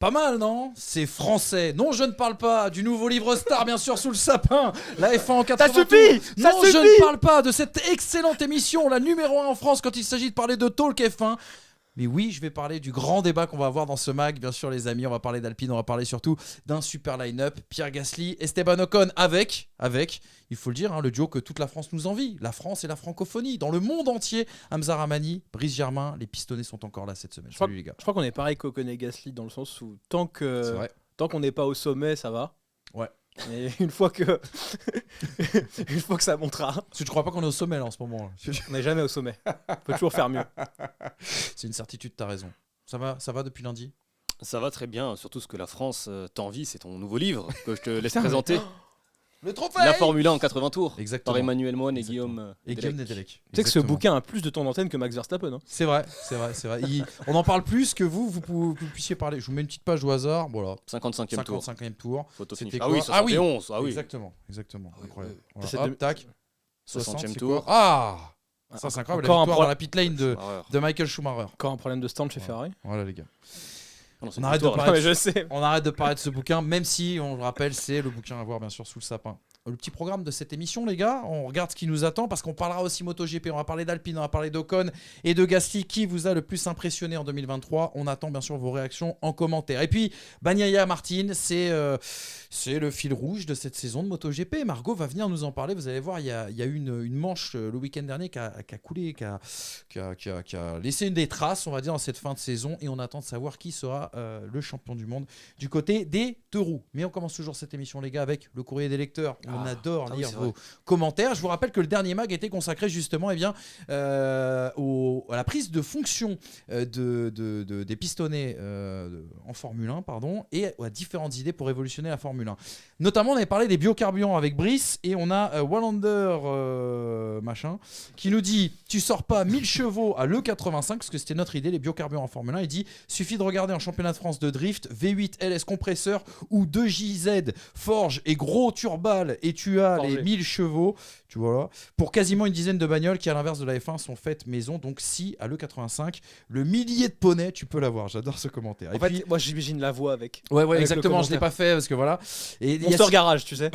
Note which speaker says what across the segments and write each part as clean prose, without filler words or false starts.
Speaker 1: Pas mal, non? C'est français. Non, je ne parle pas du nouveau livre star, bien sûr, sous le sapin. La F1 en 80 tours. Non, je ne parle pas de cette excellente émission, la numéro 1 en France, quand il s'agit de parler de Talk F1. Mais oui, je vais parler du grand débat qu'on va avoir dans ce mag. Bien sûr, les amis, on va parler d'Alpine, on va parler surtout d'un super line-up. Pierre Gasly, Esteban Ocon avec, il faut le dire, le duo que toute la France nous envie. La France et la francophonie. Dans le monde entier, Hamza Rahmani, Brice Germain, les pistonnés sont encore là cette semaine. Salut les gars.
Speaker 2: Je crois qu'on est pareil qu'Ocon et Gasly dans le sens où tant qu'on n'est pas au sommet, ça va.
Speaker 1: Ouais.
Speaker 2: Et une fois que ça montera.
Speaker 1: Parce que je crois pas qu'on est au sommet là en ce moment.
Speaker 2: On n'est jamais au sommet. Faut toujours faire mieux.
Speaker 1: C'est une certitude, t'as raison. Ça va depuis lundi?
Speaker 3: Ça va très bien, surtout ce que la France t'envie, c'est ton nouveau livre que je te laisse présenter.
Speaker 1: Le trophée.
Speaker 3: La Formule 1 en 80 tours.
Speaker 1: Exactement.
Speaker 3: Par Emmanuel Moine et
Speaker 1: Exactement.
Speaker 3: Guillaume
Speaker 1: Nedelec.
Speaker 2: Tu sais que ce bouquin a plus de temps d'antenne que Max Verstappen. Hein.
Speaker 1: C'est vrai. On en parle plus que vous puissiez parler. Je vous mets une petite page au hasard. Voilà.
Speaker 3: 55e tour.
Speaker 1: 55e tour.
Speaker 3: C'était quoi? 71. Ah oui.
Speaker 1: Exactement. Incroyable. Voilà.
Speaker 2: C'est
Speaker 1: Hop, tac.
Speaker 3: 60e tour.
Speaker 1: Ah, ça c'est incroyable. La victoire dans la pit lane de Michael Schumacher.
Speaker 2: Encore un problème de stand chez Ferrari.
Speaker 1: Voilà les gars.
Speaker 3: On
Speaker 1: arrête de parler de ce bouquin, même si, on le rappelle, c'est le bouquin à voir bien sûr sous le sapin. Le petit programme de cette émission, les gars, on regarde ce qui nous attend parce qu'on parlera aussi MotoGP, on va parler d'Alpine, on va parler d'Ocon et de Gasly. Qui vous a le plus impressionné en 2023? On attend bien sûr vos réactions en commentaire. Et puis, Bagnaia Martin, c'est le fil rouge de cette saison de MotoGP. Margot va venir nous en parler. Vous allez voir, il y a eu une manche le week-end dernier qui a coulé, qui a laissé des traces, on va dire, dans cette fin de saison. Et on attend de savoir qui sera le champion du monde du côté des deux roues. Mais on commence toujours cette émission, les gars, avec le courrier des lecteurs. On adore lire vos commentaires. Je vous rappelle que le dernier mag était consacré justement à la prise de fonction des pistonnés en Formule 1 et à différentes idées pour révolutionner la Formule 1. Notamment, on avait parlé des biocarburants avec Brice et on a Wallander qui nous dit « Tu sors pas 1000 chevaux à l'E85 » parce que c'était notre idée, les biocarburants en Formule 1. Il dit « Suffit de regarder en championnat de France de drift, V8 LS compresseur ou 2JZ forge et gros turbal et tu as les 1000 chevaux, tu vois là, pour quasiment une dizaine de bagnoles qui à l'inverse de la F1 sont faites maison. Donc si à l'E85, le millier de poneys, tu peux l'avoir. » J'adore ce commentaire.
Speaker 2: En fait, moi j'imagine la voix avec.
Speaker 1: Ouais, exactement, je l'ai pas fait parce que voilà. Et
Speaker 2: Monster Garage, tu sais.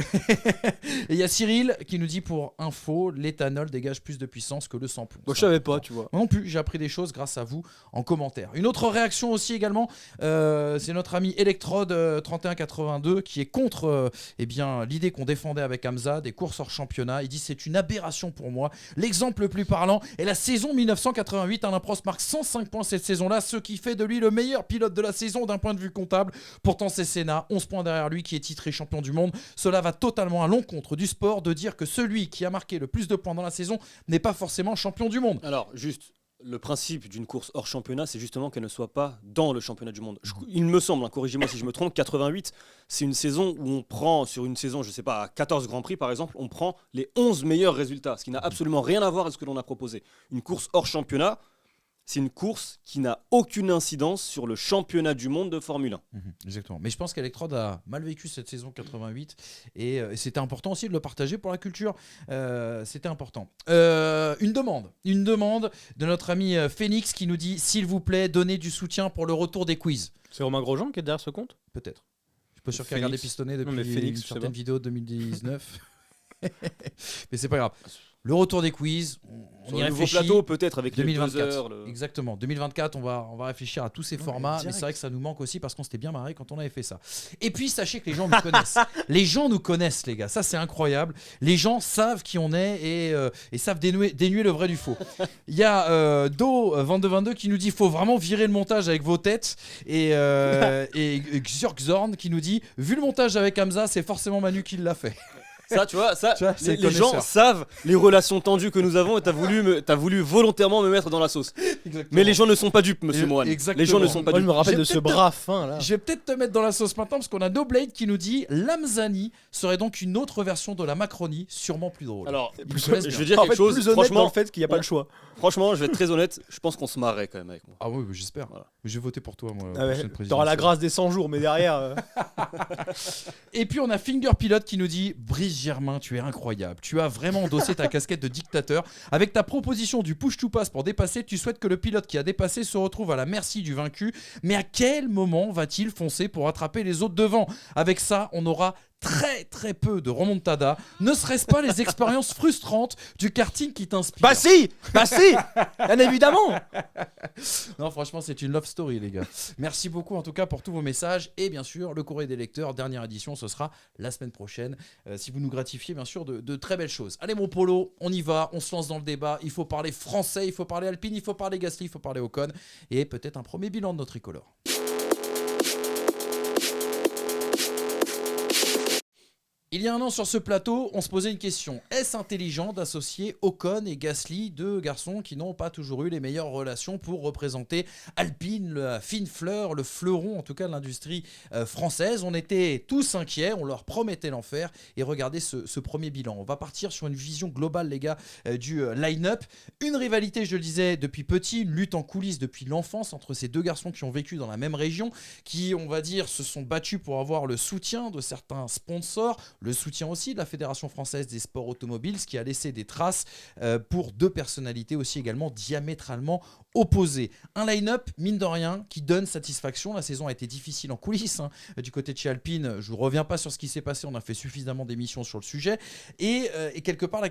Speaker 1: Et il y a Cyril qui nous dit pour info, l'éthanol dégage plus de puissance que le samplon.
Speaker 2: Moi je savais pas, tu vois.
Speaker 1: Moi non plus, j'ai appris des choses grâce à vous en commentaire. Une autre réaction aussi également, c'est notre ami Electrode 3182 qui est contre l'idée qu'on défendait avec Hamza des courses hors championnat. Il dit c'est une aberration pour moi. L'exemple le plus parlant est la saison 1988. Alain Prost marque 105 points cette saison-là, ce qui fait de lui le meilleur pilote de la saison d'un point de vue comptable. Pourtant c'est Senna, 11 points derrière lui, qui est titré champion du monde. Cela va totalement à l'encontre du sport de dire que celui qui a marqué le plus de points dans la saison n'est pas forcément champion du monde.
Speaker 3: Alors juste, le principe d'une course hors championnat, c'est justement qu'elle ne soit pas dans le championnat du monde. Il me semble, corrigez-moi si je me trompe, 88, c'est une saison où on prend, sur une saison, je sais pas, à 14 Grands Prix par exemple, on prend les 11 meilleurs résultats, ce qui n'a absolument rien à voir avec ce que l'on a proposé. Une course hors championnat, c'est une course qui n'a aucune incidence sur le championnat du monde de Formule 1.
Speaker 1: Exactement. Mais je pense qu'Electrode a mal vécu cette saison 88 et c'était important aussi de le partager pour la culture. C'était important. Une demande de notre ami Phoenix qui nous dit s'il vous plaît, donnez du soutien pour le retour des quiz.
Speaker 2: C'est Romain Grosjean qui est derrière ce compte?
Speaker 1: Peut-être. Je suis pas sûr qu'il a regardé Pistonné depuis une certaine vidéo de 2019. Mais c'est pas grave. Le retour des quiz, on y réfléchit.
Speaker 3: Sur le nouveau plateau peut-être avec
Speaker 1: 2024.
Speaker 3: les 2 heures.
Speaker 1: Exactement, 2024, on va réfléchir à tous ces formats, mais c'est vrai que ça nous manque aussi parce qu'on s'était bien marré quand on avait fait ça. Et puis sachez que les gens nous connaissent. Les gens nous connaissent, les gars, ça c'est incroyable. Les gens savent qui on est et savent dénuer le vrai du faux. Il y a Do2222 qui nous dit faut vraiment virer le montage avec vos têtes et Xurkzorn qui nous dit vu le montage avec Hamza, c'est forcément Manu qui l'a fait.
Speaker 3: Ça, tu vois, les gens savent les relations tendues que nous avons et t'as voulu volontairement me mettre dans la sauce. Exactement. Mais les gens ne sont pas dupes, monsieur Moine. Les gens ne sont pas dupes.
Speaker 2: Je me rappelle de ce bras fin là.
Speaker 1: Je vais peut-être te mettre dans la sauce maintenant parce qu'on a NoBlade qui nous dit l'Amzani serait donc une autre version de la Macronie, sûrement plus drôle.
Speaker 3: Alors, je veux dire quelque chose,
Speaker 2: plus
Speaker 3: franchement,
Speaker 2: dans le fait qu'il n'y a pas le choix.
Speaker 3: Franchement, je vais être très honnête, je pense qu'on se marrait quand même avec moi.
Speaker 1: Ah oui, j'espère. Voilà. Je vais voter pour toi, moi.
Speaker 2: T'auras la grâce des 100 jours, mais derrière.
Speaker 1: Et puis on a Finger Pilot qui nous dit Brice Germain, tu es incroyable. Tu as vraiment endossé ta casquette de dictateur. Avec ta proposition du push-to-pass pour dépasser, tu souhaites que le pilote qui a dépassé se retrouve à la merci du vaincu. Mais à quel moment va-t-il foncer pour attraper les autres devant ? Avec ça, on aura très très peu de remontada. Ne serait-ce pas les expériences frustrantes du karting qui t'inspirent ?
Speaker 2: Bah si, bien évidemment.
Speaker 1: Non, franchement, c'est une love story, les gars. Merci beaucoup en tout cas pour tous vos messages. Et bien sûr, le courrier des lecteurs, dernière édition, ce sera la semaine prochaine. Si vous nous gratifiez, bien sûr, de très belles choses. Allez, mon Polo, on y va, on se lance dans le débat. Il faut parler français, il faut parler Alpine, il faut parler Gasly, il faut parler Ocon. Et peut-être un premier bilan de notre tricolore. Il y a un an sur ce plateau, on se posait une question. Est-ce intelligent d'associer Ocon et Gasly, deux garçons qui n'ont pas toujours eu les meilleures relations pour représenter Alpine, la fine fleur, le fleuron en tout cas de l'industrie française ? On était tous inquiets, on leur promettait l'enfer. Et regardez ce premier bilan. On va partir sur une vision globale, les gars, du line-up. Une rivalité, je le disais, depuis petit, une lutte en coulisses depuis l'enfance entre ces deux garçons qui ont vécu dans la même région, qui, on va dire, se sont battus pour avoir le soutien de certains sponsors, le soutien aussi de la Fédération française des sports automobiles, ce qui a laissé des traces pour deux personnalités aussi également diamétralement opposées. Un line-up, mine de rien, qui donne satisfaction. La saison a été difficile en coulisses. Du côté de chez Alpine, je ne reviens pas sur ce qui s'est passé, on a fait suffisamment d'émissions sur le sujet. Et quelque part, la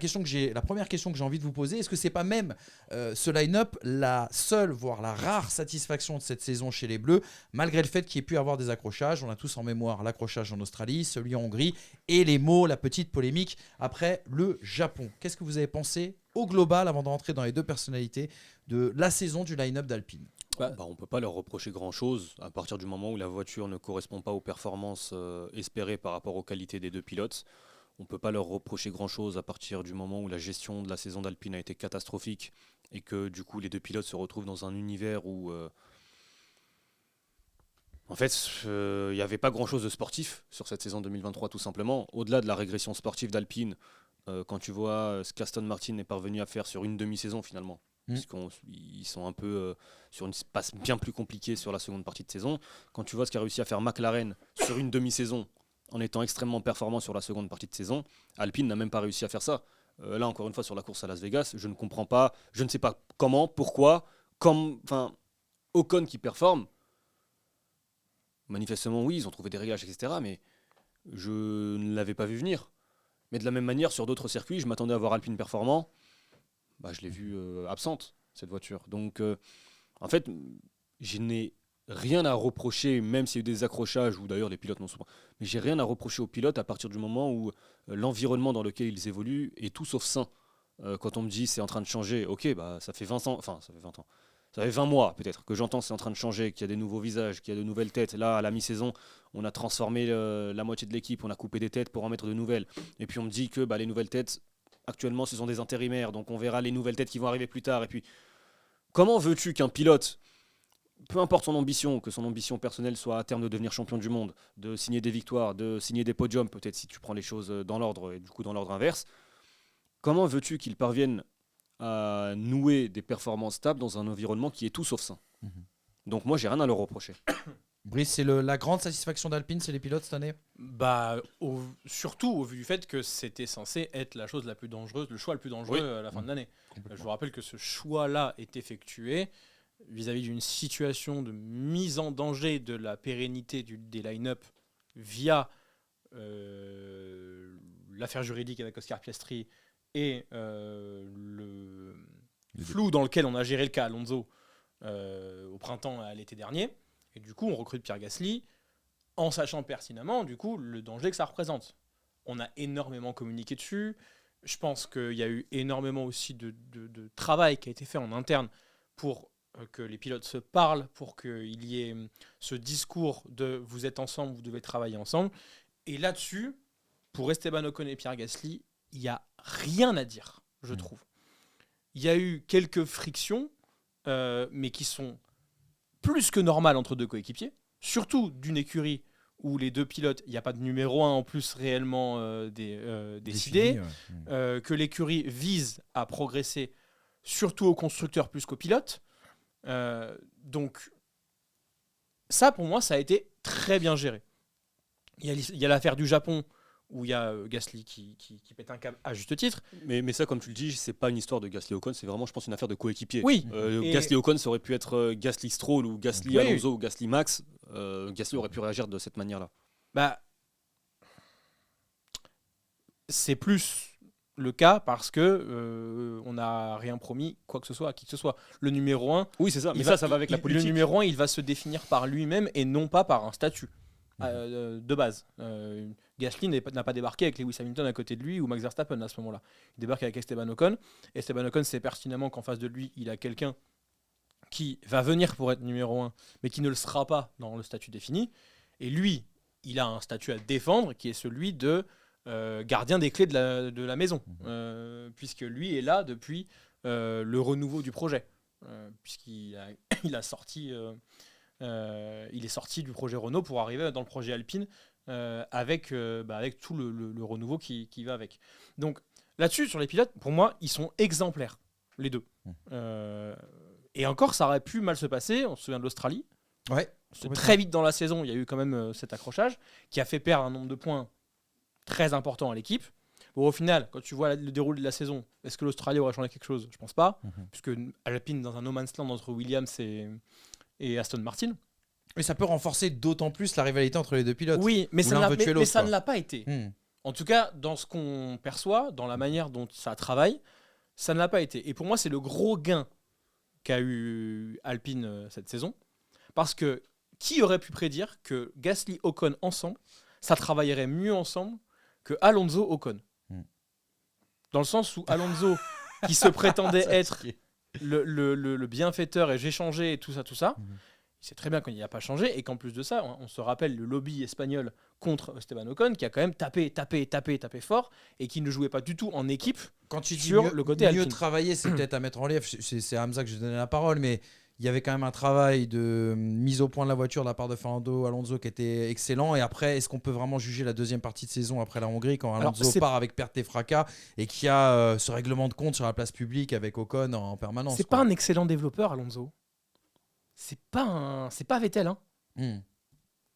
Speaker 1: première question que j'ai envie de vous poser, est-ce que c'est pas même ce line-up la seule, voire la rare satisfaction de cette saison chez les Bleus, malgré le fait qu'il y ait pu avoir des accrochages ? On a tous en mémoire l'accrochage en Australie, celui en Hongrie, et les mots, la petite polémique après le Japon. Qu'est-ce que vous avez pensé au global, avant de rentrer dans les deux personnalités, de la saison du line-up d'Alpine ?
Speaker 3: On ne peut pas leur reprocher grand-chose à partir du moment où la voiture ne correspond pas aux performances espérées par rapport aux qualités des deux pilotes. On ne peut pas leur reprocher grand-chose à partir du moment où la gestion de la saison d'Alpine a été catastrophique et que du coup les deux pilotes se retrouvent dans un univers où en fait il n'y avait pas grand-chose de sportif sur cette saison 2023 tout simplement. Au-delà de la régression sportive d'Alpine, quand tu vois ce qu'Aston Martin est parvenu à faire sur une demi-saison finalement, puisqu'ils sont un peu sur une passe bien plus compliquée sur la seconde partie de saison. Quand tu vois ce qu'a réussi à faire McLaren sur une demi-saison en étant extrêmement performant sur la seconde partie de saison, Alpine n'a même pas réussi à faire ça. Là, encore une fois, sur la course à Las Vegas, je ne comprends pas, je ne sais pas comment, pourquoi, Ocon qui performe, manifestement oui, ils ont trouvé des réglages, etc., mais je ne l'avais pas vu venir. Mais de la même manière, sur d'autres circuits, je m'attendais à voir Alpine performant, je l'ai vu absente, cette voiture. Donc, en fait, je n'ai rien à reprocher, même s'il y a eu des accrochages, ou d'ailleurs les pilotes non souvent, mais j'ai rien à reprocher aux pilotes à partir du moment où l'environnement dans lequel ils évoluent est tout sauf sain. Quand on me dit c'est en train de changer, ok, ça fait 20 ans, ça fait 20 mois peut-être que j'entends c'est en train de changer, qu'il y a des nouveaux visages, qu'il y a de nouvelles têtes. Là, à la mi-saison, on a transformé la moitié de l'équipe, on a coupé des têtes pour en mettre de nouvelles. Et puis on me dit que les nouvelles têtes, actuellement, ce sont des intérimaires, donc on verra les nouvelles têtes qui vont arriver plus tard. Et puis, comment veux-tu qu'un pilote, peu importe son ambition, que son ambition personnelle soit à terme de devenir champion du monde, de signer des victoires, de signer des podiums, peut-être si tu prends les choses dans l'ordre et du coup dans l'ordre inverse, comment veux-tu qu'il parvienne à nouer des performances stables dans un environnement qui est tout sauf sain ? Donc moi, j'ai rien à leur reprocher.
Speaker 1: Brice, c'est la grande satisfaction d'Alpine, c'est les pilotes cette année ?
Speaker 2: Surtout au vu du fait que c'était censé être la chose la plus dangereuse, le choix le plus dangereux à la fin de l'année. Je vous rappelle que ce choix-là est effectué vis-à-vis d'une situation de mise en danger de la pérennité des line-up via l'affaire juridique avec Oscar Piastri et le flou dans lequel on a géré le cas Alonso au printemps à l'été dernier. Et du coup, on recrute Pierre Gasly en sachant pertinemment du coup, le danger que ça représente. On a énormément communiqué dessus. Je pense qu'il y a eu énormément aussi de travail qui a été fait en interne pour que les pilotes se parlent, pour qu'il y ait ce discours de « vous êtes ensemble, vous devez travailler ensemble ». Et là-dessus, pour Esteban Ocon et Pierre Gasly, il n'y a rien à dire, je trouve. Il y a eu quelques frictions, mais qui sont plus que normales entre deux coéquipiers, surtout d'une écurie où les deux pilotes, il n'y a pas de numéro 1 en plus réellement décidé, que l'écurie vise à progresser surtout aux constructeurs plus qu'aux pilotes. Donc ça, pour moi, ça a été très bien géré. Il y a l'affaire du Japon où il y a Gasly qui pète un câble à juste titre.
Speaker 3: Mais ça, comme tu le dis, c'est pas une histoire de Gasly-Ocon, c'est vraiment, je pense, une affaire de coéquipier.
Speaker 2: Oui. Et-
Speaker 3: Gasly-Ocon, ça aurait pu être Gasly-Stroll ou
Speaker 2: Oui.
Speaker 3: Gasly-Alonso ou Gasly-Max. Gasly aurait pu réagir de cette manière-là.
Speaker 2: Bah, c'est plus le cas parce que on n'a rien promis quoi que ce soit à qui que ce soit. Le numéro 1,
Speaker 3: Oui, c'est ça. Mais ça va avec la politique.
Speaker 2: Le numéro 1, il va se définir par lui-même et non pas par un statut de base. Gasly n'a pas débarqué avec Lewis Hamilton à côté de lui ou Max Verstappen à ce moment-là. Il débarque avec Esteban Ocon. Esteban Ocon sait pertinemment qu'en face de lui, il a quelqu'un qui va venir pour être numéro 1, mais qui ne le sera pas dans le statut défini. Et lui, il a un statut à défendre qui est celui de gardien des clés de la maison, puisque lui est là depuis le renouveau du projet, puisqu'il a, il est sorti du projet Renault pour arriver dans le projet Alpine avec tout le renouveau qui va avec. Donc là-dessus, sur les pilotes, pour moi, ils sont exemplaires, les deux. Et encore, ça aurait pu mal se passer. On se souvient de l'Australie.
Speaker 1: Ouais.
Speaker 2: Très vite dans la saison, il y a eu quand même cet accrochage qui a fait perdre un nombre de points très important à l'équipe. Bon, au final, quand tu vois le déroulé de la saison, est-ce que l'Australie aurait changé quelque chose ? Je pense pas, puisque Alpine dans un no man's land entre Williams et Aston Martin.
Speaker 1: Mais ça peut renforcer d'autant plus la rivalité entre les deux pilotes.
Speaker 2: Oui, mais
Speaker 1: Où
Speaker 2: ça,
Speaker 1: l'un veut tuer l'autre,
Speaker 2: ça
Speaker 1: quoi.
Speaker 2: ne l'a pas été. En tout cas, dans ce qu'on perçoit, dans la manière dont ça travaille, ça ne l'a pas été. Et pour moi, c'est le gros gain qu'a eu Alpine cette saison. Parce que qui aurait pu prédire que Gasly-Ocon ensemble, ça travaillerait mieux ensemble que Alonso-Ocon ? Dans le sens où Alonso, qui se prétendait être le bienfaiteur et j'ai changé et tout ça, il sait très bien qu'il n'y a pas changé et qu'en plus de ça, on se rappelle le lobby espagnol contre Esteban Ocon qui a quand même tapé fort et qui ne jouait pas du tout en équipe.
Speaker 1: Quand tu dis
Speaker 2: sur
Speaker 1: mieux,
Speaker 2: le côté
Speaker 1: mieux
Speaker 2: Alpine.
Speaker 1: travailler, c'est peut-être à mettre en relief. C'est à Hamza que je donnais la parole, mais il y avait quand même un travail de mise au point de la voiture de la part de Fernando Alonso qui était excellent. Et après, est-ce qu'on peut vraiment juger la deuxième partie de saison après la Hongrie quand Alonso part avec perte et fracas et qu'il y a ce règlement de compte sur la place publique avec Ocon en permanence?
Speaker 2: C'est pas un excellent développeur, Alonso. C'est pas Vettel, hein.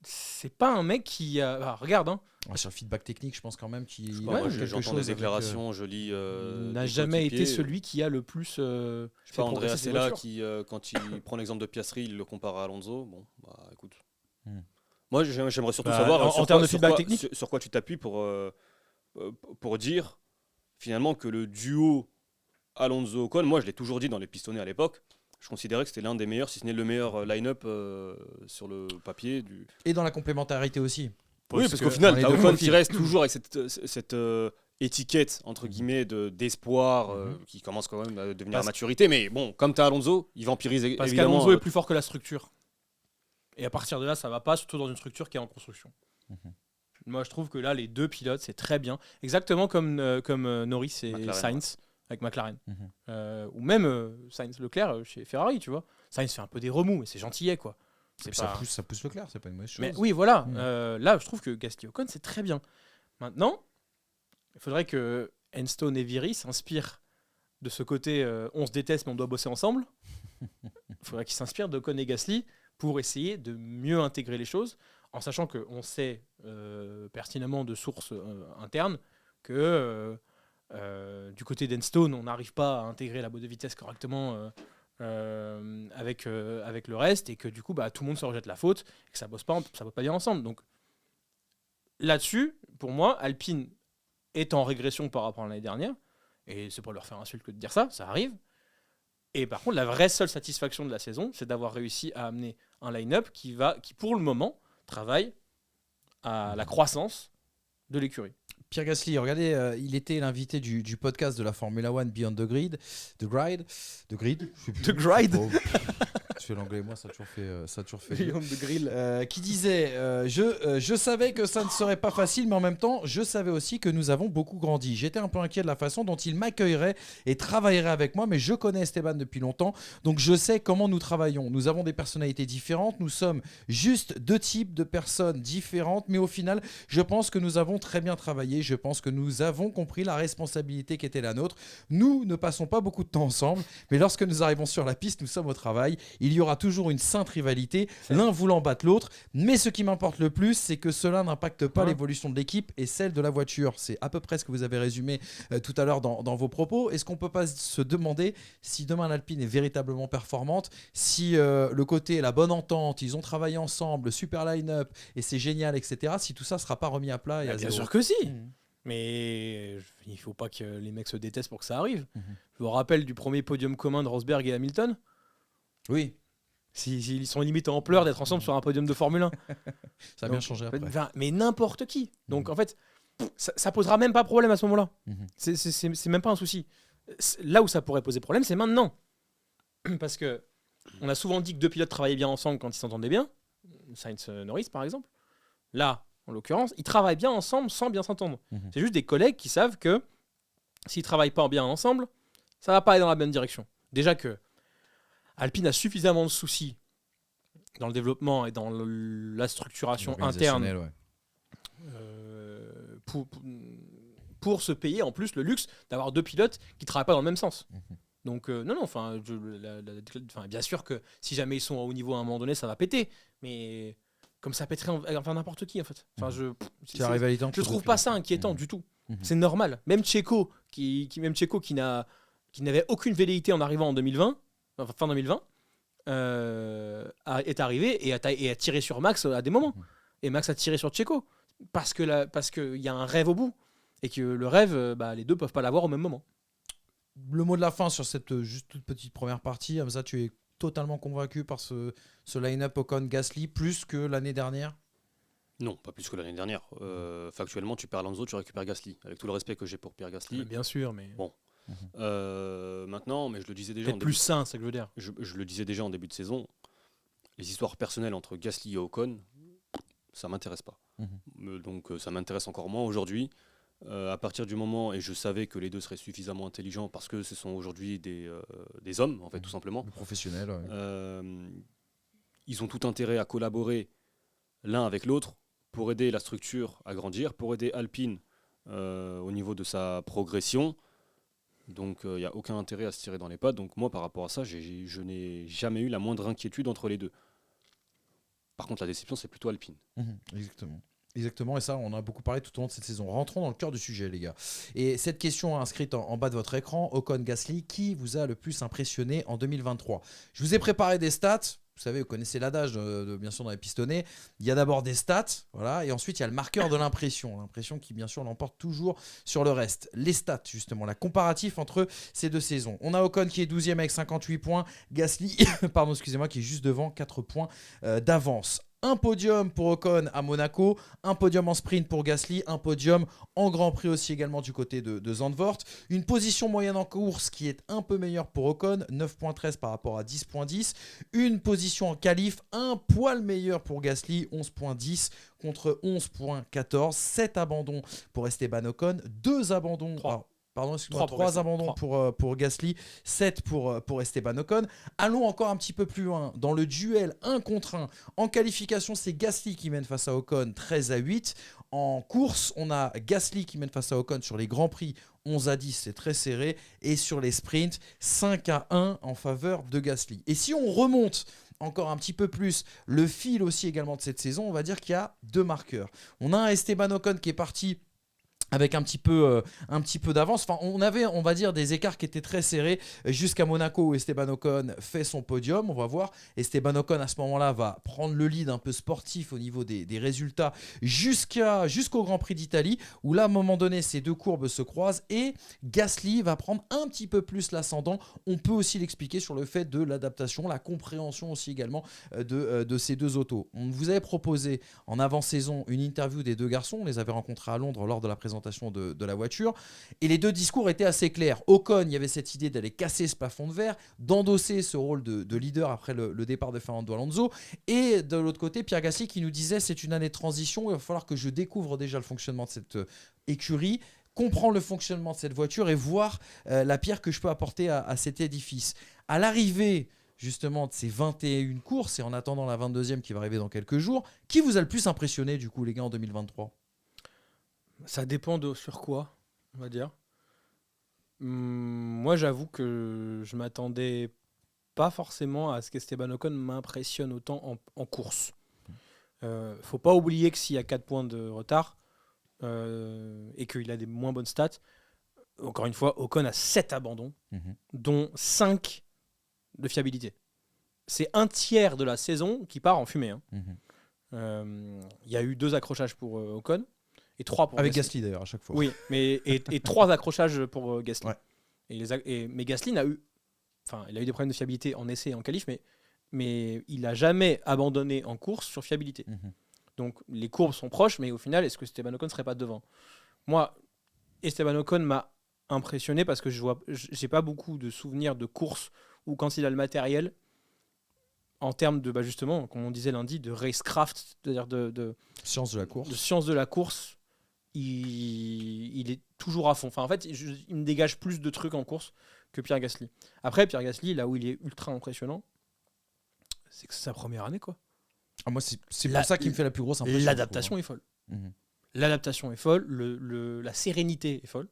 Speaker 2: C'est pas un mec qui regarde, hein.
Speaker 1: Ouais, sur le feedback technique, je pense quand même qu'il
Speaker 3: Moi,
Speaker 1: a quelque
Speaker 3: j'entends
Speaker 1: chose
Speaker 3: des déclarations, je lis.
Speaker 2: Il n'a
Speaker 3: des
Speaker 2: jamais été
Speaker 3: coéquipiers.
Speaker 2: celui qui a le plus.
Speaker 3: Je sais pas, Andrea Sella qui, quand il prend l'exemple de Piastri, il le compare à Alonso. Bon, bah écoute. Moi, j'aimerais surtout savoir
Speaker 2: en termes de feedback technique,
Speaker 3: sur quoi tu t'appuies pour dire finalement que le duo Alonso-Ocon, moi je l'ai toujours dit dans les pistonnés à l'époque, je considérais que c'était l'un des meilleurs, si ce n'est le meilleur line-up sur le papier.
Speaker 1: Et dans la complémentarité aussi.
Speaker 3: Oui, parce qu'au final,
Speaker 1: dans les
Speaker 3: t'as
Speaker 1: deux
Speaker 3: Ocon
Speaker 1: profils.
Speaker 3: qui reste toujours avec cette étiquette, entre guillemets, d'espoir, qui commence quand même à devenir à maturité. Mais bon, comme t'as Alonso, il vampirise
Speaker 2: parce
Speaker 3: évidemment.
Speaker 2: qu'Alonso est plus fort que la structure. Et à partir de là, ça va pas, surtout dans une structure qui est en construction. Moi, je trouve que là, les deux pilotes, c'est très bien. Exactement comme Norris et
Speaker 3: McLaren,
Speaker 2: Sainz avec McLaren. Ou même Sainz Leclerc chez Ferrari, tu vois. Sainz fait un peu des remous, mais c'est gentillet, quoi.
Speaker 1: Ça pousse Leclerc, c'est pas une mauvaise chose.
Speaker 2: Mais oui, voilà. Là, je trouve que Gasly-Ocon, c'est très bien. Maintenant, il faudrait que Enstone et Viry s'inspirent de ce côté on se déteste, mais on doit bosser ensemble. Il faudrait qu'ils s'inspirent d'Ocon et Gasly pour essayer de mieux intégrer les choses, en sachant qu'on sait pertinemment de sources internes que du côté d'Enstone, on n'arrive pas à intégrer la boîte de vitesse correctement avec le reste, et que du coup tout le monde se rejette la faute et que ça bosse pas bien ensemble. Donc là-dessus, pour moi, Alpine est en régression par rapport à l'année dernière, et c'est pas leur faire insulte que de dire ça arrive. Et par contre, la vraie seule satisfaction de la saison, c'est d'avoir réussi à amener un line-up qui pour le moment travaille à la croissance de l'écurie.
Speaker 1: Pierre Gasly, regardez, il était l'invité du podcast de la Formula One Beyond the Grid. The Grid. Je fais l'anglais, moi, ça a toujours fait.
Speaker 2: Beyond the Grill.
Speaker 1: Qui disait je savais que ça ne serait pas facile, mais en même temps, je savais aussi que nous avons beaucoup grandi. J'étais un peu inquiet de la façon dont il m'accueillerait et travaillerait avec moi, mais je connais Esteban depuis longtemps, donc je sais comment nous travaillons. Nous avons des personnalités différentes, nous sommes juste deux types de personnes différentes, mais au final, je pense que nous avons très bien travaillé. Je pense que nous avons compris la responsabilité qui était la nôtre. Nous ne passons pas beaucoup de temps ensemble, mais lorsque nous arrivons sur la piste, nous sommes au travail. Il y y aura toujours une sainte rivalité, l'un voulant battre l'autre. Mais ce qui m'importe le plus, c'est que cela n'impacte pas l'évolution de l'équipe et celle de la voiture. C'est à peu près ce que vous avez résumé tout à l'heure dans vos propos. Est-ce qu'on peut pas se demander si demain l'Alpine est véritablement performante, si le côté la bonne entente, ils ont travaillé ensemble, super line-up et c'est génial, etc. Si tout ça sera pas remis à plat et à
Speaker 2: Bien
Speaker 1: zéro.
Speaker 2: sûr que si. Mais il faut pas que les mecs se détestent pour que ça arrive. Je vous rappelle du premier podium commun de Rosberg et Hamilton.
Speaker 1: Oui,
Speaker 2: Ils sont limite en pleurs d'être ensemble sur un podium de Formule 1.
Speaker 1: ça a bien changé après.
Speaker 2: Mais n'importe qui. Donc en fait, ça posera même pas problème à ce moment-là. C'est même pas un souci. Là où ça pourrait poser problème, c'est maintenant. Parce que on a souvent dit que deux pilotes travaillaient bien ensemble quand ils s'entendaient bien. Sainz-Norris par exemple. Là, en l'occurrence, ils travaillent bien ensemble sans bien s'entendre. C'est juste des collègues qui savent que s'ils travaillent pas bien ensemble, ça va pas aller dans la bonne direction. Déjà que Alpine a suffisamment de soucis dans le développement et dans la structuration interne pour se payer en plus le luxe d'avoir deux pilotes qui travaillent pas dans le même sens. Donc bien sûr que si jamais ils sont à haut niveau à un moment donné, ça va péter. Mais comme ça pèterait enfin n'importe qui en fait. Enfin je trouve pas ça inquiétant du tout. C'est normal. Même Checo qui n'avait aucune velléité en arrivant en 2020, enfin fin 2020, est arrivé et a tiré sur Max à des moments. Et Max a tiré sur Checo parce que y a un rêve au bout et que le rêve, les deux peuvent pas l'avoir au même moment.
Speaker 1: Le mot de la fin sur cette juste toute petite première partie, Hamza, tu es totalement convaincu par ce line-up Ocon-Gasly plus que l'année dernière?
Speaker 3: Non, pas plus que l'année dernière. Factuellement, tu perds Alonso, tu récupères Gasly. Avec tout le respect que j'ai pour Pierre Gasly.
Speaker 2: Bien sûr, mais
Speaker 3: bon. Maintenant, mais je le disais déjà.
Speaker 2: Peut-être plus sain, c'est ce que je veux dire.
Speaker 3: Je le disais déjà en début de saison. Les histoires personnelles entre Gasly et Ocon, ça m'intéresse pas. Donc ça m'intéresse encore moins aujourd'hui. À partir du moment, et je savais que les deux seraient suffisamment intelligents parce que ce sont aujourd'hui des hommes, en fait, tout simplement.
Speaker 1: Des professionnels.
Speaker 3: Ils ont tout intérêt à collaborer l'un avec l'autre pour aider la structure à grandir, pour aider Alpine au niveau de sa progression. Donc il n'y a aucun intérêt à se tirer dans les pattes. Donc moi, par rapport à ça, je n'ai jamais eu la moindre inquiétude entre les deux. Par contre, la déception, c'est plutôt Alpine.
Speaker 1: Exactement, et ça, on en a beaucoup parlé tout au long de cette saison. Rentrons dans le cœur du sujet, les gars. Et cette question inscrite en bas de votre écran, Ocon-Gasly, qui vous a le plus impressionné en 2023? Je vous ai préparé des stats. Vous savez, vous connaissez l'adage, bien sûr, dans les pistonnets. Il y a d'abord des stats, voilà, et ensuite il y a le marqueur de l'impression. L'impression qui, bien sûr, l'emporte toujours sur le reste. Les stats, justement, la comparatif entre ces deux saisons. On a Ocon qui est 12e avec 58 points. Gasly, pardon, excusez-moi, qui est juste devant 4 points d'avance. Un podium pour Ocon à Monaco, un podium en sprint pour Gasly, un podium en Grand Prix aussi également du côté de Zandvoort. Une position moyenne en course qui est un peu meilleure pour Ocon, 9.13 par rapport à 10.10. Une position en qualif un poil meilleure pour Gasly, 11.10 contre 11.14. 7 abandons pour Esteban Ocon, 2 abandons... 3 abandons pour Gasly, 7 pour Esteban Ocon. Allons encore un petit peu plus loin. Dans le duel 1 contre 1, en qualification, c'est Gasly qui mène face à Ocon 13-8. En course, on a Gasly qui mène face à Ocon sur les Grands Prix 11-10, c'est très serré. Et sur les sprints, 5-1 en faveur de Gasly. Et si on remonte encore un petit peu plus le fil aussi également de cette saison, on va dire qu'il y a 2 marqueurs. On a un Esteban Ocon qui est parti avec un petit peu d'avance. Enfin, on avait, on va dire, des écarts qui étaient très serrés jusqu'à Monaco où Esteban Ocon fait son podium. On va voir, Esteban Ocon à ce moment-là va prendre le lead un peu sportif au niveau des résultats jusqu'au Grand Prix d'Italie où là, à un moment donné, ces deux courbes se croisent et Gasly va prendre un petit peu plus l'ascendant. On peut aussi l'expliquer sur le fait de l'adaptation, la compréhension aussi également de ces deux autos. On vous avait proposé en avant-saison une interview des deux garçons. On les avait rencontrés à Londres lors de la présentation de la voiture et les deux discours étaient assez clairs. Ocon, il y avait cette idée d'aller casser ce plafond de verre, d'endosser ce rôle de leader après le départ de Fernando Alonso, et de l'autre côté Pierre Gasly qui nous disait c'est une année de transition, il va falloir que je découvre déjà le fonctionnement de cette écurie, comprendre le fonctionnement de cette voiture et voir la pierre que je peux apporter à cet édifice. À l'arrivée justement de ces 21 courses et en attendant la 22e qui va arriver dans quelques jours, qui vous a le plus impressionné du coup les gars en 2023?
Speaker 2: Ça dépend de sur quoi, on va dire. Moi, j'avoue que je m'attendais pas forcément à ce qu'Esteban Ocon m'impressionne autant en course. Faut pas oublier que s'il y a 4 points de retard et qu'il a des moins bonnes stats, encore une fois, Ocon a 7 abandons, dont 5 de fiabilité. C'est un tiers de la saison qui part en fumée. Il y a eu 2 accrochages pour Ocon et 3 pour
Speaker 1: Avec Gasly d'ailleurs à chaque fois.
Speaker 2: Oui, mais et 3 accrochages pour Gasly.
Speaker 1: Ouais.
Speaker 2: Mais Gasly il a eu des problèmes de fiabilité en essai et en qualif, mais il n'a jamais abandonné en course sur fiabilité. Donc les courbes sont proches, mais au final, est-ce que Esteban Ocon ne serait pas devant ? Moi, Esteban Ocon m'a impressionné parce que j'ai pas beaucoup de souvenirs de course où quand il a le matériel, en termes de, justement, comme on disait lundi, de racecraft, c'est-à-dire de
Speaker 1: Science de la course.
Speaker 2: de science de la course, il est toujours à fond. Enfin, en fait, il me dégage plus de trucs en course que Pierre Gasly. Après, Pierre Gasly, là où il est ultra impressionnant, c'est que c'est sa première année, quoi.
Speaker 1: Moi, c'est pour ça qu'il me fait la plus grosse impression.
Speaker 2: L'adaptation est folle. L'adaptation est folle, la sérénité est folle.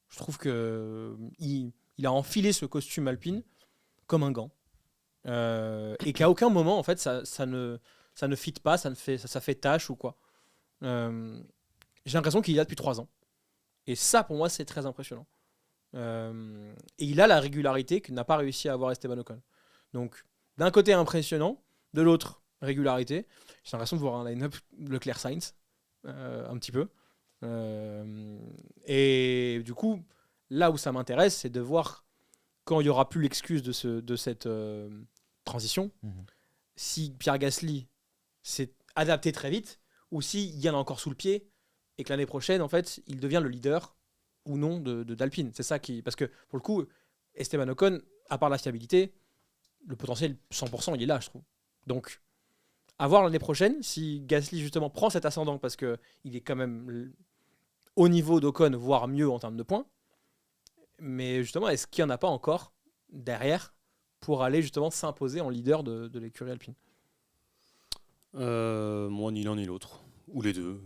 Speaker 2: Je trouve que il a enfilé ce costume alpine comme un gant. Et qu'à aucun moment, en fait, ça ne fit pas, ça fait tâche ou quoi. J'ai l'impression qu'il y a depuis 3 ans. Et ça, pour moi, c'est très impressionnant. Et il a la régularité que n'a pas réussi à avoir Esteban Ocon. Donc, d'un côté, impressionnant, de l'autre, régularité. J'ai l'impression de voir un line-up Leclerc-Sainz, un petit peu. Et du coup, là où ça m'intéresse, c'est de voir quand il n'y aura plus l'excuse de cette transition, si Pierre Gasly s'est adapté très vite, ou s'il y en a encore sous le pied, et que l'année prochaine, en fait, il devient le leader ou non d'Alpine. C'est ça qui... Parce que, pour le coup, Esteban Ocon, à part la fiabilité, le potentiel 100%, il est là, je trouve. Donc, à voir l'année prochaine, si Gasly, justement, prend cet ascendant, parce qu'il est quand même au niveau d'Ocon, voire mieux en termes de points. Mais justement, est-ce qu'il n'y en a pas encore derrière pour aller justement s'imposer en leader de l'écurie Alpine ?
Speaker 3: Moi, ni l'un ni l'autre. Ou les deux.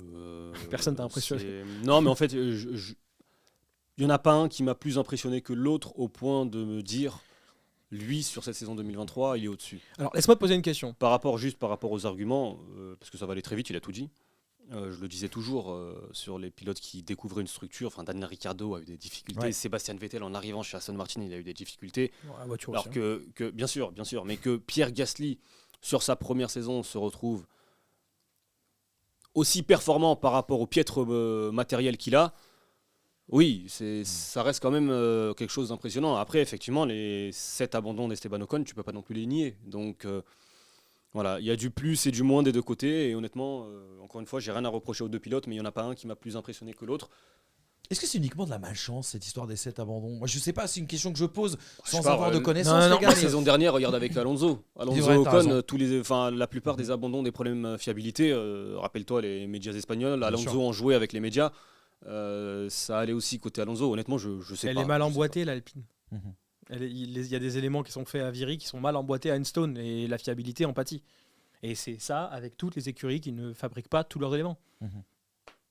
Speaker 2: Personne t'a impressionné.
Speaker 3: Non, mais en fait, il n'y en a pas un qui m'a plus impressionné que l'autre au point de me dire, lui, sur cette saison 2023, il est au-dessus.
Speaker 2: Alors, laisse-moi te poser une question.
Speaker 3: Par rapport aux arguments, parce que ça va aller très vite, il a tout dit. Je le disais toujours sur les pilotes qui découvraient une structure. Enfin, Daniel Ricciardo a eu des difficultés.
Speaker 1: Ouais.
Speaker 3: Sébastien Vettel, en arrivant chez Aston Martin, il a eu des difficultés.
Speaker 2: La voiture
Speaker 3: Alors
Speaker 2: aussi,
Speaker 3: que, bien sûr, mais que Pierre Gasly, sur sa première saison, se retrouve aussi performant par rapport au piètre matériel qu'il a. Oui, ça reste quand même quelque chose d'impressionnant. Après, effectivement, les 7 abandons d'Esteban Ocon, tu peux pas non plus les nier. Donc, voilà, il y a du plus et du moins des deux côtés. Et honnêtement, encore une fois, j'ai rien à reprocher aux deux pilotes, mais il n'y en a pas un qui m'a plus impressionné que l'autre.
Speaker 1: Est-ce que c'est uniquement de la malchance, cette histoire des 7 abandons ? Moi, je sais pas, c'est une question que je pose sans
Speaker 3: sais pas,
Speaker 1: avoir de
Speaker 2: non,
Speaker 1: connaissances,
Speaker 2: non,
Speaker 1: les gars.
Speaker 3: La
Speaker 1: mais-
Speaker 3: saison dernière, regarde avec Alonso. Alonso
Speaker 1: Ouais, t'as raison.
Speaker 3: Ocon, la plupart des abandons, des problèmes fiabilité, rappelle-toi les médias espagnols,
Speaker 1: Bien
Speaker 3: Alonso
Speaker 1: sûr.
Speaker 3: en jouait avec les médias. Ça allait aussi côté Alonso. Honnêtement, je sais
Speaker 2: Elle
Speaker 3: pas.
Speaker 2: est mal
Speaker 3: je sais
Speaker 2: emboîtée, l'Alpine.
Speaker 1: Mhm.
Speaker 2: Il y a des éléments qui sont faits à Viry qui sont mal emboîtés à Enstone et la fiabilité en pâtit. Et c'est ça avec toutes les écuries qui ne fabriquent pas tous leurs éléments.
Speaker 1: Mhm.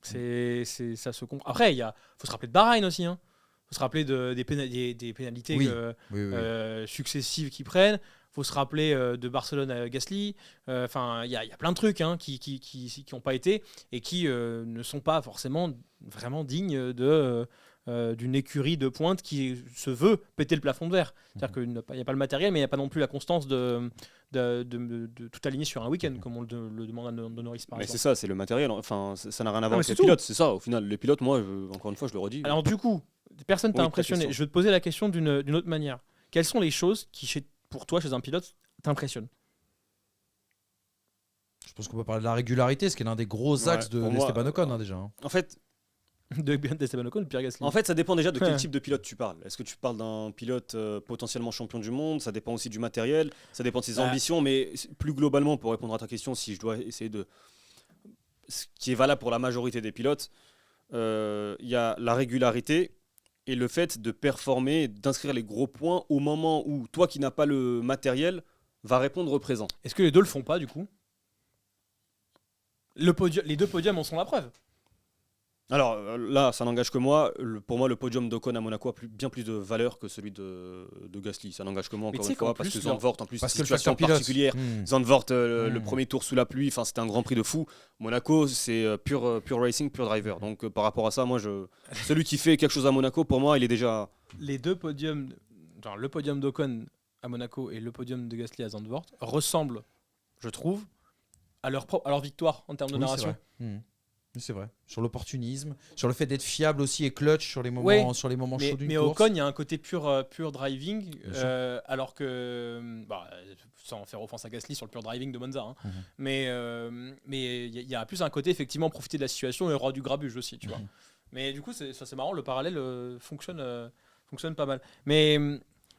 Speaker 2: Ça se comprend. Après, faut se rappeler de Bahreïn aussi. Faut se rappeler des pénalités
Speaker 1: Oui. Oui.
Speaker 2: successives qu'ils prennent. Faut se rappeler de Barcelone à Gasly. Enfin, il y a plein de trucs qui n'ont pas été et qui ne sont pas forcément vraiment dignes d'une écurie de pointe qui se veut péter le plafond de verre. C'est-à-dire qu'il n'y a pas le matériel, mais il n'y a pas non plus la constance de tout aligner sur un week-end, comme on le demande à Norris par
Speaker 3: Mais c'est
Speaker 2: exemple.
Speaker 3: ça, c'est le matériel. Enfin, ça n'a rien à voir
Speaker 2: mais
Speaker 3: avec
Speaker 2: c'est
Speaker 3: les
Speaker 2: tout.
Speaker 3: pilotes. C'est ça, au final. Les pilotes, moi, encore une fois, je le redis.
Speaker 2: Alors du coup, personne t'a
Speaker 3: Oui, ta
Speaker 2: impressionné.
Speaker 3: question.
Speaker 2: Je vais te poser la question d'une autre manière. Quelles sont les choses qui, pour toi, chez un pilote, t'impressionnent ?
Speaker 1: Je pense qu'on peut parler de la régularité, ce qui est l'un des gros axes de
Speaker 3: pour moi,
Speaker 1: Esteban Ocon, déjà. hein.
Speaker 3: En fait,
Speaker 2: D'Esteban Ocon, de Pierre Gasly.
Speaker 3: ça dépend déjà de quel type de pilote tu parles. Est-ce que tu parles d'un pilote potentiellement champion du monde ? Ça dépend aussi du matériel, ça dépend de ses
Speaker 2: Bah.
Speaker 3: ambitions, mais plus globalement, pour répondre à ta question, si je dois essayer de... Ce qui est valable pour la majorité des pilotes, il y a la régularité et le fait de performer, d'inscrire les gros points au moment où toi qui n'as pas le matériel va répondre présent.
Speaker 2: Est-ce que les deux le font pas, du coup ? Les deux podiums en sont la preuve.
Speaker 3: Alors là, ça n'engage que moi. Pour moi, le podium d'Ocon à Monaco a bien plus de valeur que celui de Gasly. Ça n'engage que moi,
Speaker 2: Mais
Speaker 3: encore
Speaker 2: tu sais
Speaker 3: une fois,
Speaker 2: qu'en
Speaker 3: parce que
Speaker 2: plus,
Speaker 3: Zandvoort, en plus,
Speaker 1: Parce
Speaker 3: c'est
Speaker 1: que
Speaker 3: une
Speaker 1: le
Speaker 3: situation
Speaker 1: facteur pilote.
Speaker 3: particulière. Zandvoort, le premier tour sous la pluie, c'était un grand prix de fou. Monaco, c'est pure racing, pure driver. Donc par rapport à ça, moi, celui qui fait quelque chose à Monaco, pour moi, il est déjà...
Speaker 2: Les deux podiums, genre le podium d'Ocon à Monaco et le podium de Gasly à Zandvoort, ressemblent, je trouve, à leur victoire en termes de
Speaker 1: Oui, c'est
Speaker 2: narration.
Speaker 1: vrai. Oui, c'est vrai. Sur l'opportunisme, sur le fait d'être fiable aussi et clutch sur les moments,
Speaker 2: Ouais,
Speaker 1: chauds d'une
Speaker 2: Mais
Speaker 1: course.
Speaker 2: Ocon, il y a un côté pur driving,
Speaker 1: Bien sûr.
Speaker 2: alors que, sans faire offense à Gasly sur le pur driving de Monza, hein,
Speaker 1: Mhm.
Speaker 2: mais il y a plus un côté effectivement profiter de la situation et roi du grabuge aussi, tu vois.
Speaker 1: Mhm.
Speaker 2: Mais du coup, c'est marrant, le parallèle fonctionne pas mal. Mais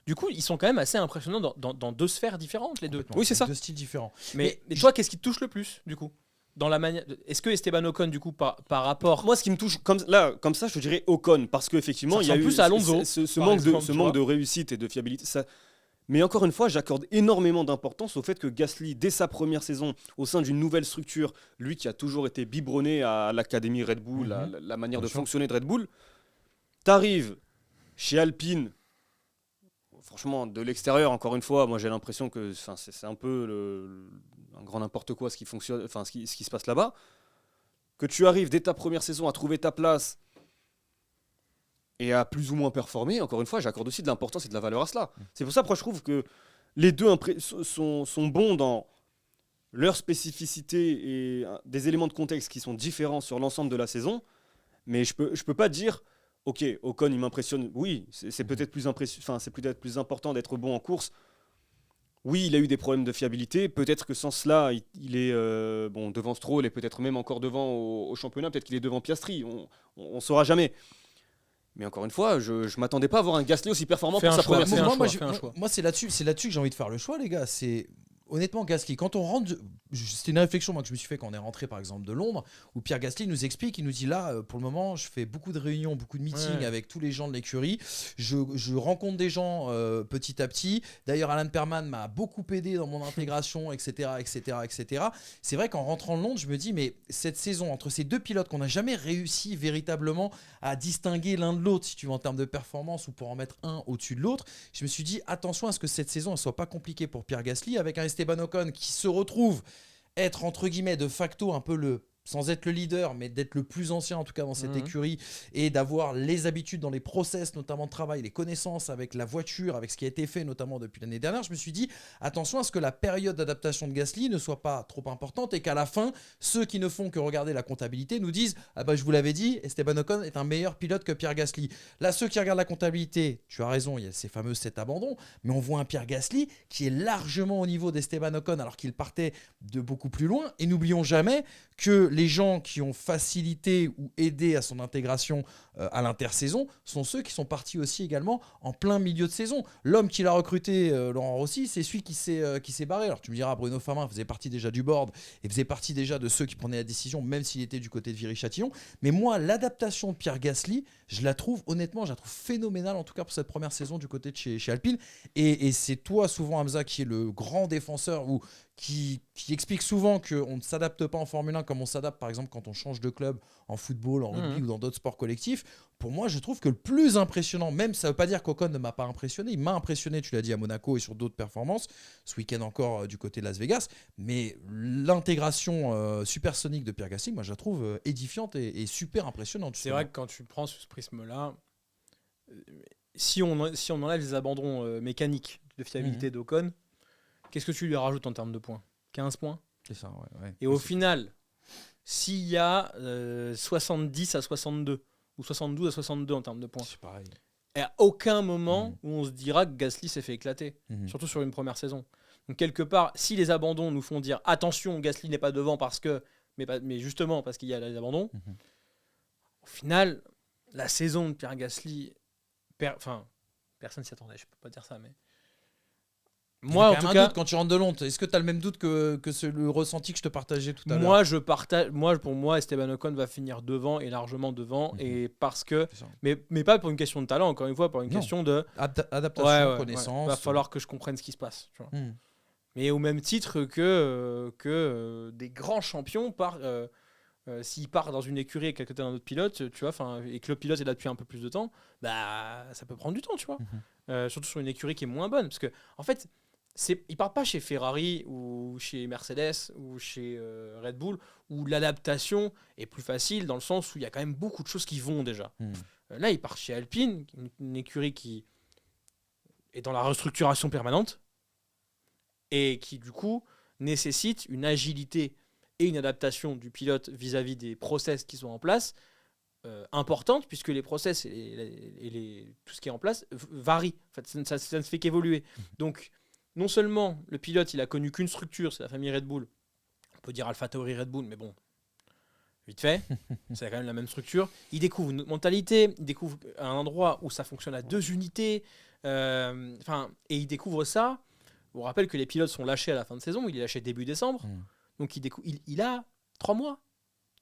Speaker 2: du coup, ils sont quand même assez impressionnants dans deux sphères différentes, les deux.
Speaker 1: Complètement.
Speaker 3: Oui, c'est ça.
Speaker 1: Deux styles différents.
Speaker 2: Mais
Speaker 1: Mais
Speaker 2: toi, qu'est-ce qui te touche le plus, du coup dans la manière... Est-ce que Esteban Ocon, du coup, par rapport...
Speaker 3: Moi, ce qui me touche, comme ça, je te dirais Ocon, parce qu'effectivement,
Speaker 2: Ça
Speaker 3: il y a
Speaker 2: ressemble
Speaker 3: eu
Speaker 2: plus à Alonso,
Speaker 3: ce
Speaker 2: par
Speaker 3: manque,
Speaker 2: exemple, tu vois.
Speaker 3: de réussite et de fiabilité. Mais encore une fois, j'accorde énormément d'importance au fait que Gasly, dès sa première saison, au sein d'une nouvelle structure, lui qui a toujours été biberonné à l'académie Red Bull, la manière
Speaker 1: Bien
Speaker 3: de
Speaker 1: sûr.
Speaker 3: fonctionner de Red Bull, t'arrives chez Alpine. Franchement, de l'extérieur, encore une fois, moi j'ai l'impression que c'est un peu un grand n'importe quoi ce qui se passe là-bas. Que tu arrives dès ta première saison à trouver ta place et à plus ou moins performer, encore une fois, j'accorde aussi de l'importance et de la valeur à cela. C'est pour ça que je trouve que les deux sont bons dans leur spécificité et des éléments de contexte qui sont différents sur l'ensemble de la saison. Mais je peux pas dire, ok, Ocon il m'impressionne. Oui, c'est peut-être peut-être plus important d'être bon en course. Oui, il a eu des problèmes de fiabilité. Peut-être que sans cela, il est devant Stroll et peut-être même encore devant au championnat. Peut-être qu'il est devant Piastri. On ne saura jamais. Mais encore une fois, je ne m'attendais pas à avoir un Gasly aussi performant
Speaker 2: Fais
Speaker 3: pour
Speaker 2: un
Speaker 3: sa
Speaker 2: choix,
Speaker 3: première
Speaker 2: fais
Speaker 3: saison.
Speaker 2: un choix.
Speaker 1: Moi, c'est là-dessus que j'ai envie de faire le choix, les gars. C'est honnêtement Gasly. Quand on rentre, c'était une réflexion moi que je me suis fait quand on est rentré par exemple de Londres, où Pierre Gasly nous explique, il nous dit là, pour le moment, je fais beaucoup de réunions, beaucoup de meetings avec tous les gens de l'écurie. Je rencontre des gens petit à petit. D'ailleurs, Alan Perman m'a beaucoup aidé dans mon intégration, etc., etc., etc. C'est vrai qu'en rentrant de Londres, je me dis mais cette saison entre ces deux pilotes qu'on n'a jamais réussi véritablement à distinguer l'un de l'autre, si tu veux en termes de performance ou pour en mettre un au-dessus de l'autre, je me suis dit attention à ce que cette saison ne soit pas compliquée pour Pierre Gasly avec un Esteban Ocon qui se retrouve être entre guillemets de facto un peu sans être le leader, mais d'être le plus ancien en tout cas dans cette écurie et d'avoir les habitudes dans les process, notamment de travail, les connaissances avec la voiture, avec ce qui a été fait notamment depuis l'année dernière, je me suis dit attention à ce que la période d'adaptation de Gasly ne soit pas trop importante et qu'à la fin, ceux qui ne font que regarder la comptabilité nous disent ah bah je vous l'avais dit, Esteban Ocon est un meilleur pilote que Pierre Gasly. Là, ceux qui regardent la comptabilité, tu as raison, il y a ces fameux 7 abandons, mais on voit un Pierre Gasly qui est largement au niveau d'Esteban Ocon alors qu'il partait de beaucoup plus loin et n'oublions jamais que les gens qui ont facilité ou aidé à son intégration à l'intersaison sont ceux qui sont partis aussi également en plein milieu de saison. L'homme qui l'a recruté, Laurent Rossi, c'est celui qui s'est barré. Alors tu me diras, Bruno Famin faisait partie déjà du board et faisait partie déjà de ceux qui prenaient la décision, même s'il était du côté de Viry-Châtillon. Mais moi, l'adaptation de Pierre Gasly, je la trouve phénoménale, en tout cas pour cette première saison du côté de chez Alpine. Et c'est toi souvent, Hamza, qui est le grand défenseur ou qui explique souvent qu'on ne s'adapte pas en Formule 1 comme on s'adapte par exemple quand on change de club en football, en rugby ou dans d'autres sports collectifs. Pour moi, je trouve que le plus impressionnant, même ça ne veut pas dire qu'Ocon ne m'a pas impressionné, il m'a impressionné, tu l'as dit, à Monaco et sur d'autres performances, ce week-end encore du côté de Las Vegas, mais l'intégration supersonique de Pierre Gasly, moi je la trouve édifiante et super impressionnante.
Speaker 2: C'est vrai que quand tu prends ce prisme-là, si on enlève les abandons mécaniques de fiabilité d'Ocon, qu'est-ce que tu lui rajoutes en termes de points ? 15 points ?
Speaker 1: C'est ça, ouais.
Speaker 2: Et au final, s'il y a 70 à 62 ou 72 à 62 en termes de points,
Speaker 1: c'est pareil.
Speaker 2: Et à aucun moment où on se dira que Gasly s'est fait éclater, surtout sur une première saison. Donc quelque part, si les abandons nous font dire attention, Gasly n'est pas devant mais justement parce qu'il y a les abandons, au final, la saison de Pierre Gasly, personne s'y attendait, je peux pas dire ça, mais moi, en tout cas,
Speaker 1: doute quand tu rentres de Londres, est-ce que tu as le même doute que le ressenti que je te partageais tout à
Speaker 2: l'heure ? Pour moi, Esteban Ocon va finir devant et largement devant, et parce que, mais pas pour une question de talent, encore une fois, pour une question de
Speaker 1: adaptation, connaissance.
Speaker 2: Va falloir que je comprenne ce qui se passe. Tu vois. Mais au même titre que des grands champions s'il part dans une écurie avec à côté d'un autre pilote, tu vois, et que le pilote est là depuis un peu plus de temps, bah ça peut prendre du temps, tu vois. Surtout sur une écurie qui est moins bonne, parce que en fait, il part pas chez Ferrari ou chez Mercedes ou chez Red Bull où l'adaptation est plus facile dans le sens où il y a quand même beaucoup de choses qui vont déjà. Là, il part chez Alpine, une écurie qui est dans la restructuration permanente et qui du coup nécessite une agilité et une adaptation du pilote vis-à-vis des process qui sont en place importante, puisque les process et tout ce qui est en place varient. En fait, ça ne fait qu'évoluer. Donc, non seulement le pilote, il a connu qu'une structure, c'est la famille Red Bull. On peut dire AlphaTauri Red Bull, mais bon, vite fait, c'est quand même la même structure. Il découvre une mentalité, il découvre un endroit où ça fonctionne à 2 unités, et il découvre ça. On vous rappelle que les pilotes sont lâchés à la fin de saison, il est lâché début décembre, donc il a 3 mois.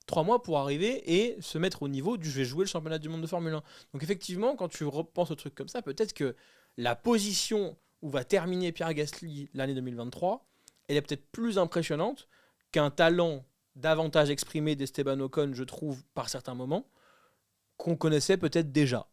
Speaker 2: 3 mois pour arriver et se mettre au niveau du je vais jouer le championnat du monde de Formule 1. Donc effectivement, quand tu repenses au truc comme ça, peut-être que la position où va terminer Pierre Gasly l'année 2023, elle est peut-être plus impressionnante qu'un talent davantage exprimé d'Esteban Ocon, je trouve, par certains moments, qu'on connaissait peut-être déjà.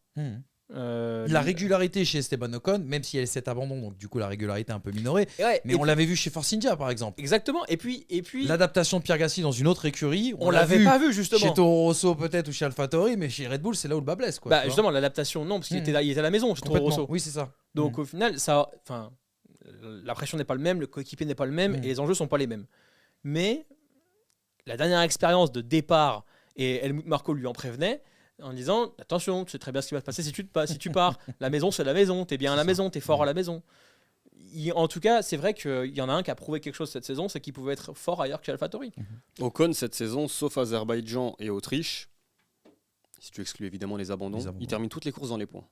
Speaker 1: La régularité chez Esteban Ocon, même s'il y a cet abandon, donc du coup la régularité est un peu minorée, mais on l'avait vu chez Force India par exemple.
Speaker 2: Exactement, et puis
Speaker 1: l'adaptation de Pierre Gasly dans une autre écurie,
Speaker 2: on l'avait pas vu justement.
Speaker 1: Chez Toro Rosso peut-être ou chez AlphaTauri, mais chez Red Bull c'est là où le bas blesse. Quoi,
Speaker 2: justement, l'adaptation non, parce qu'il était à la maison chez Toro Rosso.
Speaker 1: Oui, c'est ça.
Speaker 2: Donc au final, la pression n'est pas le même, le coéquipier n'est pas le même, et les enjeux sont pas les mêmes. Mais la dernière expérience de départ, et Helmut Marko lui en prévenait, en disant attention, tu sais très bien ce qui va se passer si tu pars. La maison, c'est la maison. T'es bien à la maison, t'es fort à la maison. En tout cas, c'est vrai qu'il y en a un qui a prouvé quelque chose cette saison, c'est qu'il pouvait être fort ailleurs que chez AlphaTauri.
Speaker 3: Ocon, cette saison, sauf Azerbaïdjan et Autriche, si tu exclues évidemment les abandons, il termine toutes les courses dans les points.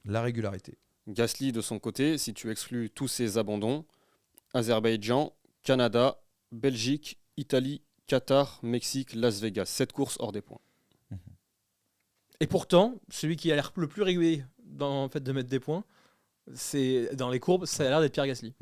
Speaker 1: La régularité.
Speaker 3: Gasly, de son côté, si tu exclues tous ses abandons, Azerbaïdjan, Canada, Belgique, Italie, Qatar, Mexique, Las Vegas. 7 courses hors des points.
Speaker 2: Et pourtant, celui qui a l'air le plus régulier dans le fait de mettre des points, c'est dans les courbes, ça a l'air d'être Pierre Gasly.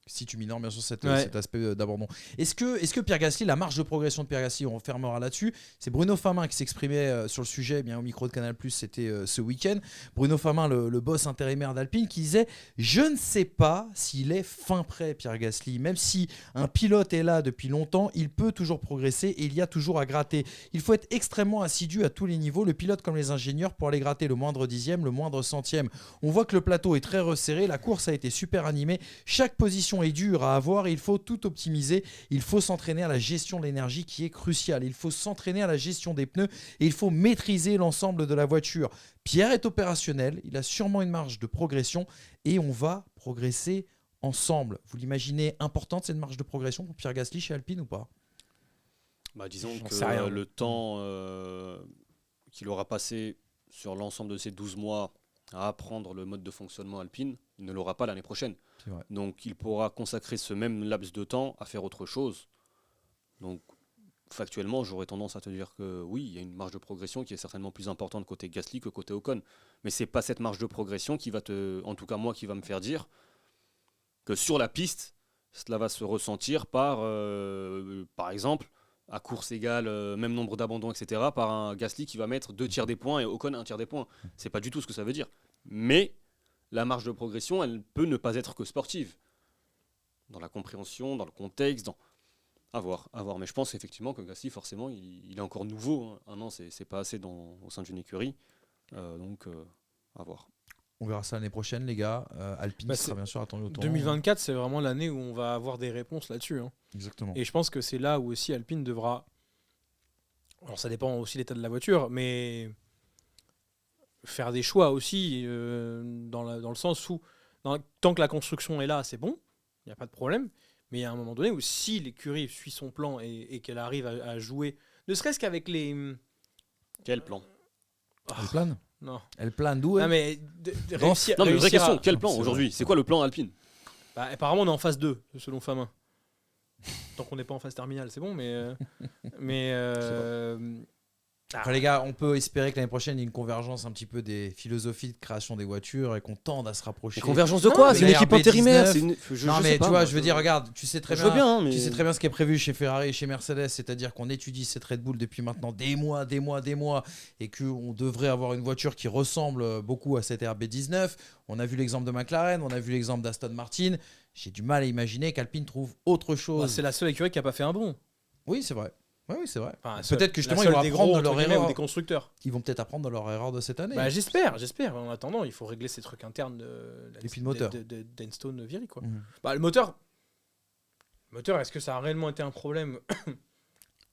Speaker 1: Si tu minores bien sûr cet aspect d'abandon. Est-ce que Pierre Gasly, la marge de progression de Pierre Gasly, on refermera là-dessus. C'est Bruno Famin qui s'exprimait sur le sujet bien au micro de Canal+, c'était ce week-end. Bruno Famin, le boss intérimaire d'Alpine, qui disait « Je ne sais pas s'il est fin prêt, Pierre Gasly. Même si un pilote est là depuis longtemps, il peut toujours progresser et il y a toujours à gratter. Il faut être extrêmement assidu à tous les niveaux, le pilote comme les ingénieurs, pour aller gratter le moindre dixième, le moindre centième. On voit que le plateau est très resserré, la course a été super animée, chaque position est dure à avoir et il faut tout optimiser. Il faut s'entraîner à la gestion de l'énergie qui est cruciale. Il faut s'entraîner à la gestion des pneus et il faut maîtriser l'ensemble de la voiture. Pierre est opérationnel, il a sûrement une marge de progression et on va progresser ensemble. Vous l'imaginez importante cette marge de progression pour Pierre Gasly chez Alpine ou pas ?
Speaker 3: Disons que le temps qu'il aura passé sur l'ensemble de ces 12 mois à apprendre le mode de fonctionnement Alpine, il ne l'aura pas l'année prochaine. Donc il pourra consacrer ce même laps de temps à faire autre chose. Donc factuellement, j'aurais tendance à te dire que oui, il y a une marge de progression qui est certainement plus importante côté Gasly que côté Ocon. Mais c'est pas cette marge de progression qui va en tout cas moi, qui va me faire dire que sur la piste, cela va se ressentir par exemple, à course égale, même nombre d'abandons, etc., par un Gasly qui va mettre 2 tiers des points et Ocon 1 tiers des points. C'est pas du tout ce que ça veut dire. Mais la marge de progression, elle peut ne pas être que sportive. Dans la compréhension, dans le contexte, à voir. Mais je pense effectivement que Gasly, forcément, il est encore nouveau. Un an, c'est pas assez au sein d'une écurie. Donc, à voir.
Speaker 1: On verra ça l'année prochaine, les gars. Alpine sera bien sûr attendu au tournoi.
Speaker 2: 2024, c'est vraiment l'année où on va avoir des réponses là-dessus.
Speaker 1: Exactement.
Speaker 2: Et je pense que c'est là où aussi Alpine devra... Alors ça dépend aussi de l'état de la voiture, mais faire des choix aussi dans le sens où tant que la construction est là, c'est bon, il n'y a pas de problème. Mais il y a un moment donné où si l'écurie suit son plan et qu'elle arrive à jouer, ne serait-ce qu'avec les...
Speaker 3: Quel plan ?
Speaker 1: Elle plane ?
Speaker 2: Non.
Speaker 1: Elle plane d'où ?
Speaker 2: Non mais
Speaker 3: réussir. Non mais vraie question, quel plan aujourd'hui ? C'est quoi le plan Alpine ?
Speaker 2: Apparemment on est en phase 2, selon Famin. Tant qu'on n'est pas en phase terminale, c'est bon, mais
Speaker 1: Après, les gars, on peut espérer que l'année prochaine, il y ait une convergence un petit peu des philosophies de création des voitures et qu'on tende à se rapprocher.
Speaker 3: Une convergence de
Speaker 2: Non,
Speaker 3: quoi?
Speaker 2: mais
Speaker 3: C'est une équipe
Speaker 1: RB19.
Speaker 3: intérimaire.
Speaker 1: Non, mais tu vois, je veux dire, regarde, tu sais très
Speaker 3: Je veux
Speaker 1: bien.
Speaker 3: bien, mais
Speaker 1: Tu sais très bien ce qui est prévu chez Ferrari et chez Mercedes, c'est-à-dire qu'on étudie cette Red Bull depuis maintenant des mois, et qu'on devrait avoir une voiture qui ressemble beaucoup à cette RB19. On a vu l'exemple de McLaren, on a vu l'exemple d'Aston Martin. J'ai du mal à imaginer qu'Alpine trouve autre chose.
Speaker 2: Bah, c'est la seule écurie qui a pas fait un bond.
Speaker 1: Oui, c'est vrai. Oui, c'est vrai.
Speaker 2: Enfin,
Speaker 1: Peut-être que justement,
Speaker 2: la
Speaker 1: ils
Speaker 2: seule
Speaker 1: vont
Speaker 2: des
Speaker 1: apprendre
Speaker 2: gros,
Speaker 1: de leur
Speaker 2: entre guillemets, ou
Speaker 1: erreur.
Speaker 2: des constructeurs.
Speaker 1: Ils vont peut-être apprendre de leur erreur de cette année.
Speaker 2: Bah, j'espère. En attendant, il faut régler ces trucs internes
Speaker 1: Et puis le moteur.
Speaker 2: d'Enstone Viry, quoi.
Speaker 1: Mhm.
Speaker 2: Bah, le moteur, est-ce que ça a réellement été un problème?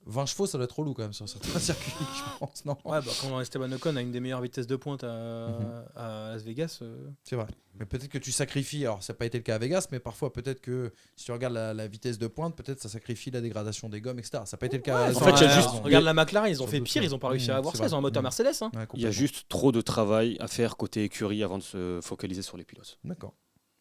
Speaker 1: 20 chevaux, ça doit être relou quand même sur certains circuits, je pense. Non,
Speaker 2: Ouais, bah, quand Esteban Ocon a une des meilleures vitesses de pointe à Las Vegas.
Speaker 1: c'est vrai. Mais peut-être que tu sacrifies, alors ça n'a pas été le cas à Vegas, mais parfois peut-être que si tu regardes la vitesse de pointe, peut-être ça sacrifie la dégradation des gommes, etc. Ça n'a pas été le cas.
Speaker 3: en fait, il y a juste-
Speaker 2: Regarde la McLaren, ils ont
Speaker 1: Sur
Speaker 2: fait
Speaker 1: d'autres
Speaker 2: pire, ils n'ont pas réussi à avoir
Speaker 1: c'est
Speaker 2: ça. Ils
Speaker 1: vrai.
Speaker 2: ont un moteur Mercedes. Hein.
Speaker 1: Ouais,
Speaker 3: il y a
Speaker 1: complètement.
Speaker 3: juste trop de travail à faire côté écurie avant de se focaliser sur les pilotes.
Speaker 1: D'accord.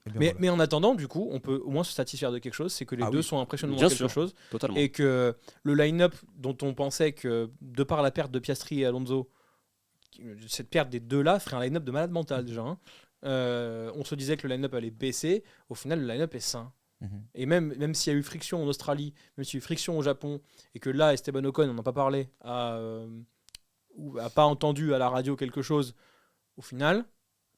Speaker 1: Eh bien,
Speaker 2: Mais,
Speaker 1: voilà.
Speaker 2: mais en attendant, du coup, on peut au moins se satisfaire de quelque chose, c'est que les
Speaker 1: Ah
Speaker 2: deux
Speaker 1: oui.
Speaker 2: sont impressionnants
Speaker 3: Bien
Speaker 2: dans quelque
Speaker 3: sûr.
Speaker 2: chose.
Speaker 3: Totalement.
Speaker 2: Et que le line-up dont on pensait que, de par la perte de Piastri et Alonso, cette perte des deux-là ferait un line-up de malade mental déjà. Hein. On se disait que le line-up allait baisser. Au final, le line-up est sain.
Speaker 1: Mhm.
Speaker 2: Et même s'il y a eu friction en Australie, même s'il y a eu friction au Japon, et que là, Esteban Ocon, on n'en a pas parlé, ou a pas entendu à la radio quelque chose, au final,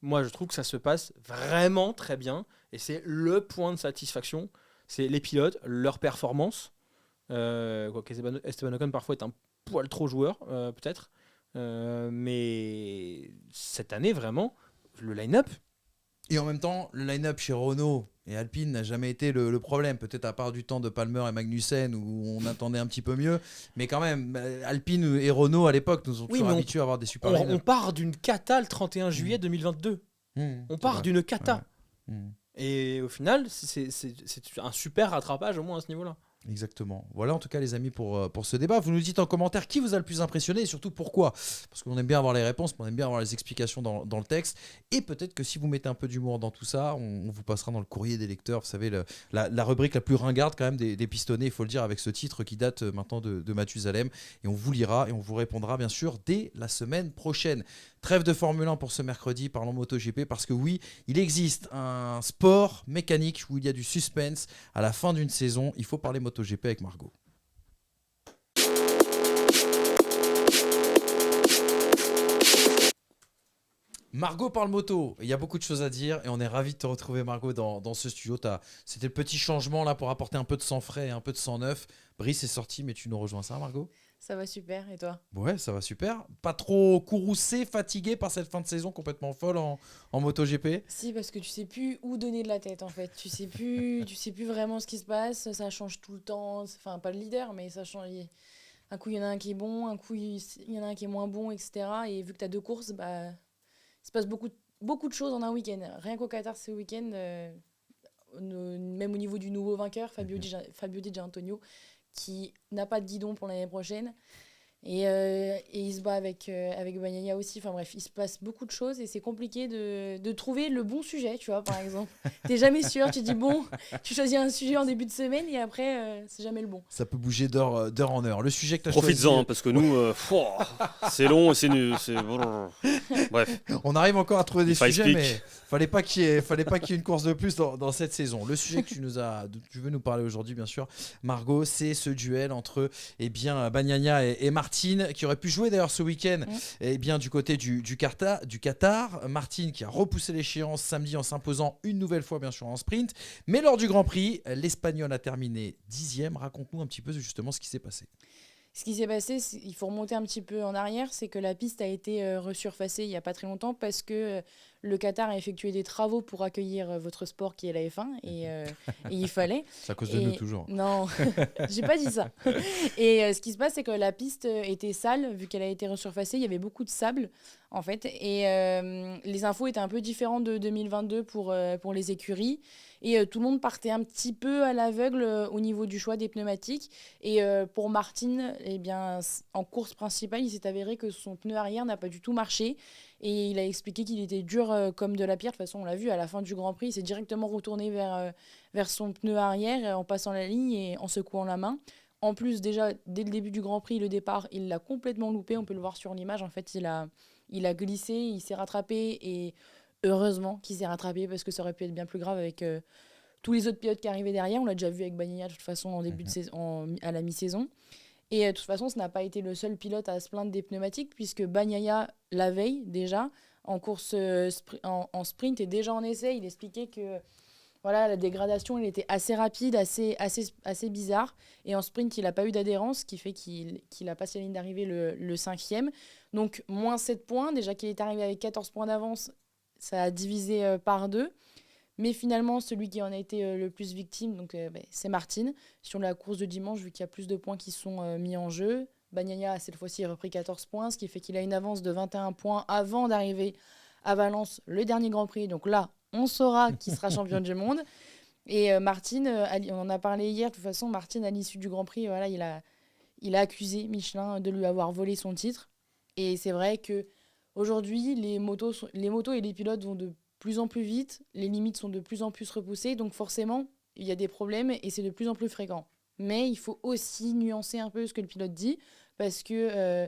Speaker 2: moi je trouve que ça se passe vraiment très bien. Et c'est le point de satisfaction. C'est les pilotes, leur performance. Esteban Ocon parfois est un poil trop joueur, peut-être. Mais cette année, vraiment, le line-up,
Speaker 1: Et en même temps, le line-up chez Renault et Alpine n'a jamais été le problème. Peut-être à part du temps de Palmer et Magnussen où on attendait un petit peu mieux. Mais quand même, Alpine et Renault à l'époque nous ont
Speaker 2: Oui,
Speaker 1: toujours
Speaker 2: mais
Speaker 1: habitués à avoir des super
Speaker 2: on
Speaker 1: line-up.
Speaker 2: part d'une cata le 31 juillet 2022. On part d'une cata. Et au final, c'est un super rattrapage au moins à ce niveau-là.
Speaker 1: Exactement. Voilà en tout cas les amis pour ce débat. Vous nous dites en commentaire qui vous a le plus impressionné et surtout pourquoi. Parce qu'on aime bien avoir les réponses, mais on aime bien avoir les explications dans le texte. Et peut-être que si vous mettez un peu d'humour dans tout ça, on vous passera dans le courrier des lecteurs. Vous savez, la rubrique la plus ringarde quand même des pistonnés, il faut le dire, avec ce titre qui date maintenant de Mathusalem. Et on vous lira et on vous répondra bien sûr dès la semaine prochaine. Trêve de Formule 1 pour ce mercredi, parlons MotoGP, parce que oui, il existe un sport mécanique où il y a du suspense à la fin d'une saison. Il faut parler MotoGP avec Margot. Margot parle moto, il y a beaucoup de choses à dire et on est ravis de te retrouver Margot dans ce studio. C'était le petit changement là pour apporter un peu de sang frais et un peu de sang neuf. Brice est sorti mais tu nous rejoins ça Margot?
Speaker 4: Ça va super, et toi?
Speaker 1: Ouais, ça va super. Pas trop courroucé, fatigué par cette fin de saison complètement folle en MotoGP?
Speaker 4: Si, parce que tu sais plus où donner de la tête en fait. Tu sais plus vraiment ce qui se passe. Ça change tout le temps. Enfin, pas le leader, mais ça change. Un coup, il y en a un qui est bon, un coup, il y en a un qui est moins bon, etc. Et vu que tu as deux courses, bah, il se passe beaucoup de choses en un week-end. Rien qu'au Qatar, ce week-end, même au niveau du nouveau vainqueur, Fabio Di Giannantonio, qui n'a pas de guidon pour l'année prochaine. Et il se bat avec Bagnaia aussi. Enfin bref, il se passe beaucoup de choses et c'est compliqué de trouver le bon sujet, tu vois, par exemple. T'es jamais sûr, tu dis bon, tu choisis un sujet en début de semaine et après, c'est jamais le bon.
Speaker 1: Ça peut bouger d'heure en heure. Le sujet que tu as choisi...
Speaker 3: Profites-en, parce que nous, c'est long et c'est nul. Bref.
Speaker 1: On arrive encore à trouver des
Speaker 3: If I
Speaker 1: sujets,
Speaker 3: speak.
Speaker 1: mais fallait pas qu'il y ait une course de plus dans cette saison. Le sujet que tu veux nous parler aujourd'hui, bien sûr, Margot, c'est ce duel entre Bagnaia et Martin, qui aurait pu jouer d'ailleurs ce week-end du côté du Qatar. Martin qui a repoussé l'échéance samedi en s'imposant une nouvelle fois, bien sûr, en sprint. Mais lors du Grand Prix, l'Espagnol a terminé 10e. Raconte-nous un petit peu justement ce qui s'est passé.
Speaker 4: Ce qui s'est passé, il faut remonter un petit peu en arrière, c'est que la piste a été resurfacée il n'y a pas très longtemps parce que le Qatar a effectué des travaux pour accueillir votre sport qui est la F1 et il fallait.
Speaker 1: C'est à cause de nous toujours.
Speaker 4: Non, j'ai pas dit ça. Et ce qui se passe, c'est que la piste était sale vu qu'elle a été resurfacée. Il y avait beaucoup de sable en fait et les infos étaient un peu différentes de 2022 pour les écuries. Et tout le monde partait un petit peu à l'aveugle au niveau du choix des pneumatiques. Et pour Martin, en course principale, il s'est avéré que son pneu arrière n'a pas du tout marché. Et il a expliqué qu'il était dur comme de la pierre. De toute façon, on l'a vu à la fin du Grand Prix, il s'est directement retourné vers son pneu arrière en passant la ligne et en secouant la main. En plus, déjà, dès le début du Grand Prix, le départ, il l'a complètement loupé. On peut le voir sur l'image. En fait, il a glissé, il s'est rattrapé. Et heureusement qu'il s'est rattrapé parce que ça aurait pu être bien plus grave avec tous les autres pilotes qui arrivaient derrière. On l'a déjà vu avec Bagnaia, de toute façon, en début de saison, à la mi-saison. Et de toute façon, ce n'a pas été le seul pilote à se plaindre des pneumatiques, puisque Bagnaia, la veille, déjà, en course en sprint et déjà en essai, il expliquait que voilà, la dégradation, elle était assez rapide, assez bizarre. Et en sprint, il n'a pas eu d'adhérence, ce qui fait qu'il a passé la ligne d'arrivée le 5e. Donc, moins 7 points. Déjà qu'il est arrivé avec 14 points d'avance, ça a divisé par 2. Mais finalement, celui qui en a été le plus victime, donc, c'est Martin. Sur la course de dimanche, vu qu'il y a plus de points qui sont mis en jeu, Bagnaia, cette fois-ci, a repris 14 points, ce qui fait qu'il a une avance de 21 points avant d'arriver à Valence, le dernier Grand Prix. Donc là, on saura qui sera champion du monde. Et Martin, on en a parlé hier, de toute façon, Martin, à l'issue du Grand Prix, voilà, il a accusé Michelin de lui avoir volé son titre. Et c'est vrai qu'aujourd'hui, les motos et les pilotes vont de plus en plus vite, les limites sont de plus en plus repoussées, donc forcément, il y a des problèmes et c'est de plus en plus fréquent. Mais il faut aussi nuancer un peu ce que le pilote dit, parce que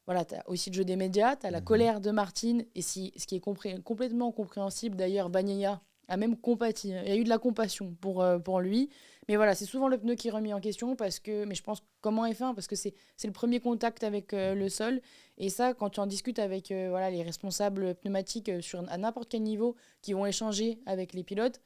Speaker 4: voilà, tu as aussi le jeu des médias, tu as la colère de Martin, et ce qui est complètement compréhensible, d'ailleurs, Bagnaia a même compati, il y a eu de la compassion pour lui. Mais voilà, c'est souvent le pneu qui est remis en question, mais je pense comme en F1, parce que c'est le premier contact avec le sol. Et ça, quand tu en discutes avec voilà, les responsables pneumatiques à n'importe quel niveau qui vont échanger avec les pilotes,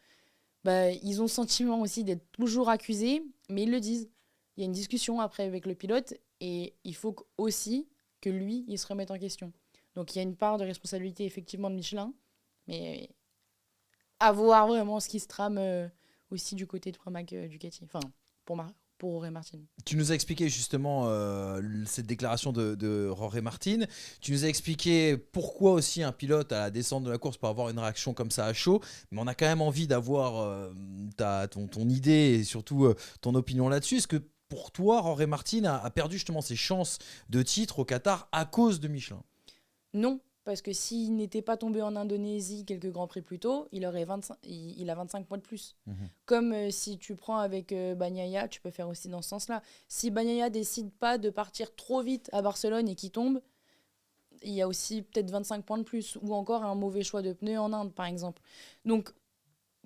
Speaker 4: bah, ils ont le sentiment aussi d'être toujours accusés, mais ils le disent. Il y a une discussion après avec le pilote, et il faut aussi que lui, il se remette en question. Donc il y a une part de responsabilité effectivement de Michelin, mais à voir vraiment ce qui se trame aussi du côté de Pramac Ducati, enfin pour Jorge Martin.
Speaker 1: Tu nous as expliqué justement cette déclaration de Jorge Martin. Tu nous as expliqué pourquoi aussi un pilote à la descente de la course peut avoir une réaction comme ça à chaud. Mais on a quand même envie d'avoir ton idée et surtout ton opinion là-dessus. Est-ce que pour toi, Jorge Martin a perdu justement ses chances de titre au Qatar à cause de Michelin ?
Speaker 4: Non, parce que s'il n'était pas tombé en Indonésie quelques Grands Prix plus tôt, il a 25 points de plus. Comme si tu prends avec Bagnaia, tu peux faire aussi dans ce sens-là. Si Bagnaia décide pas de partir trop vite à Barcelone et qu'il tombe, il y a aussi peut-être 25 points de plus. Ou encore un mauvais choix de pneus en Inde, par exemple. Donc,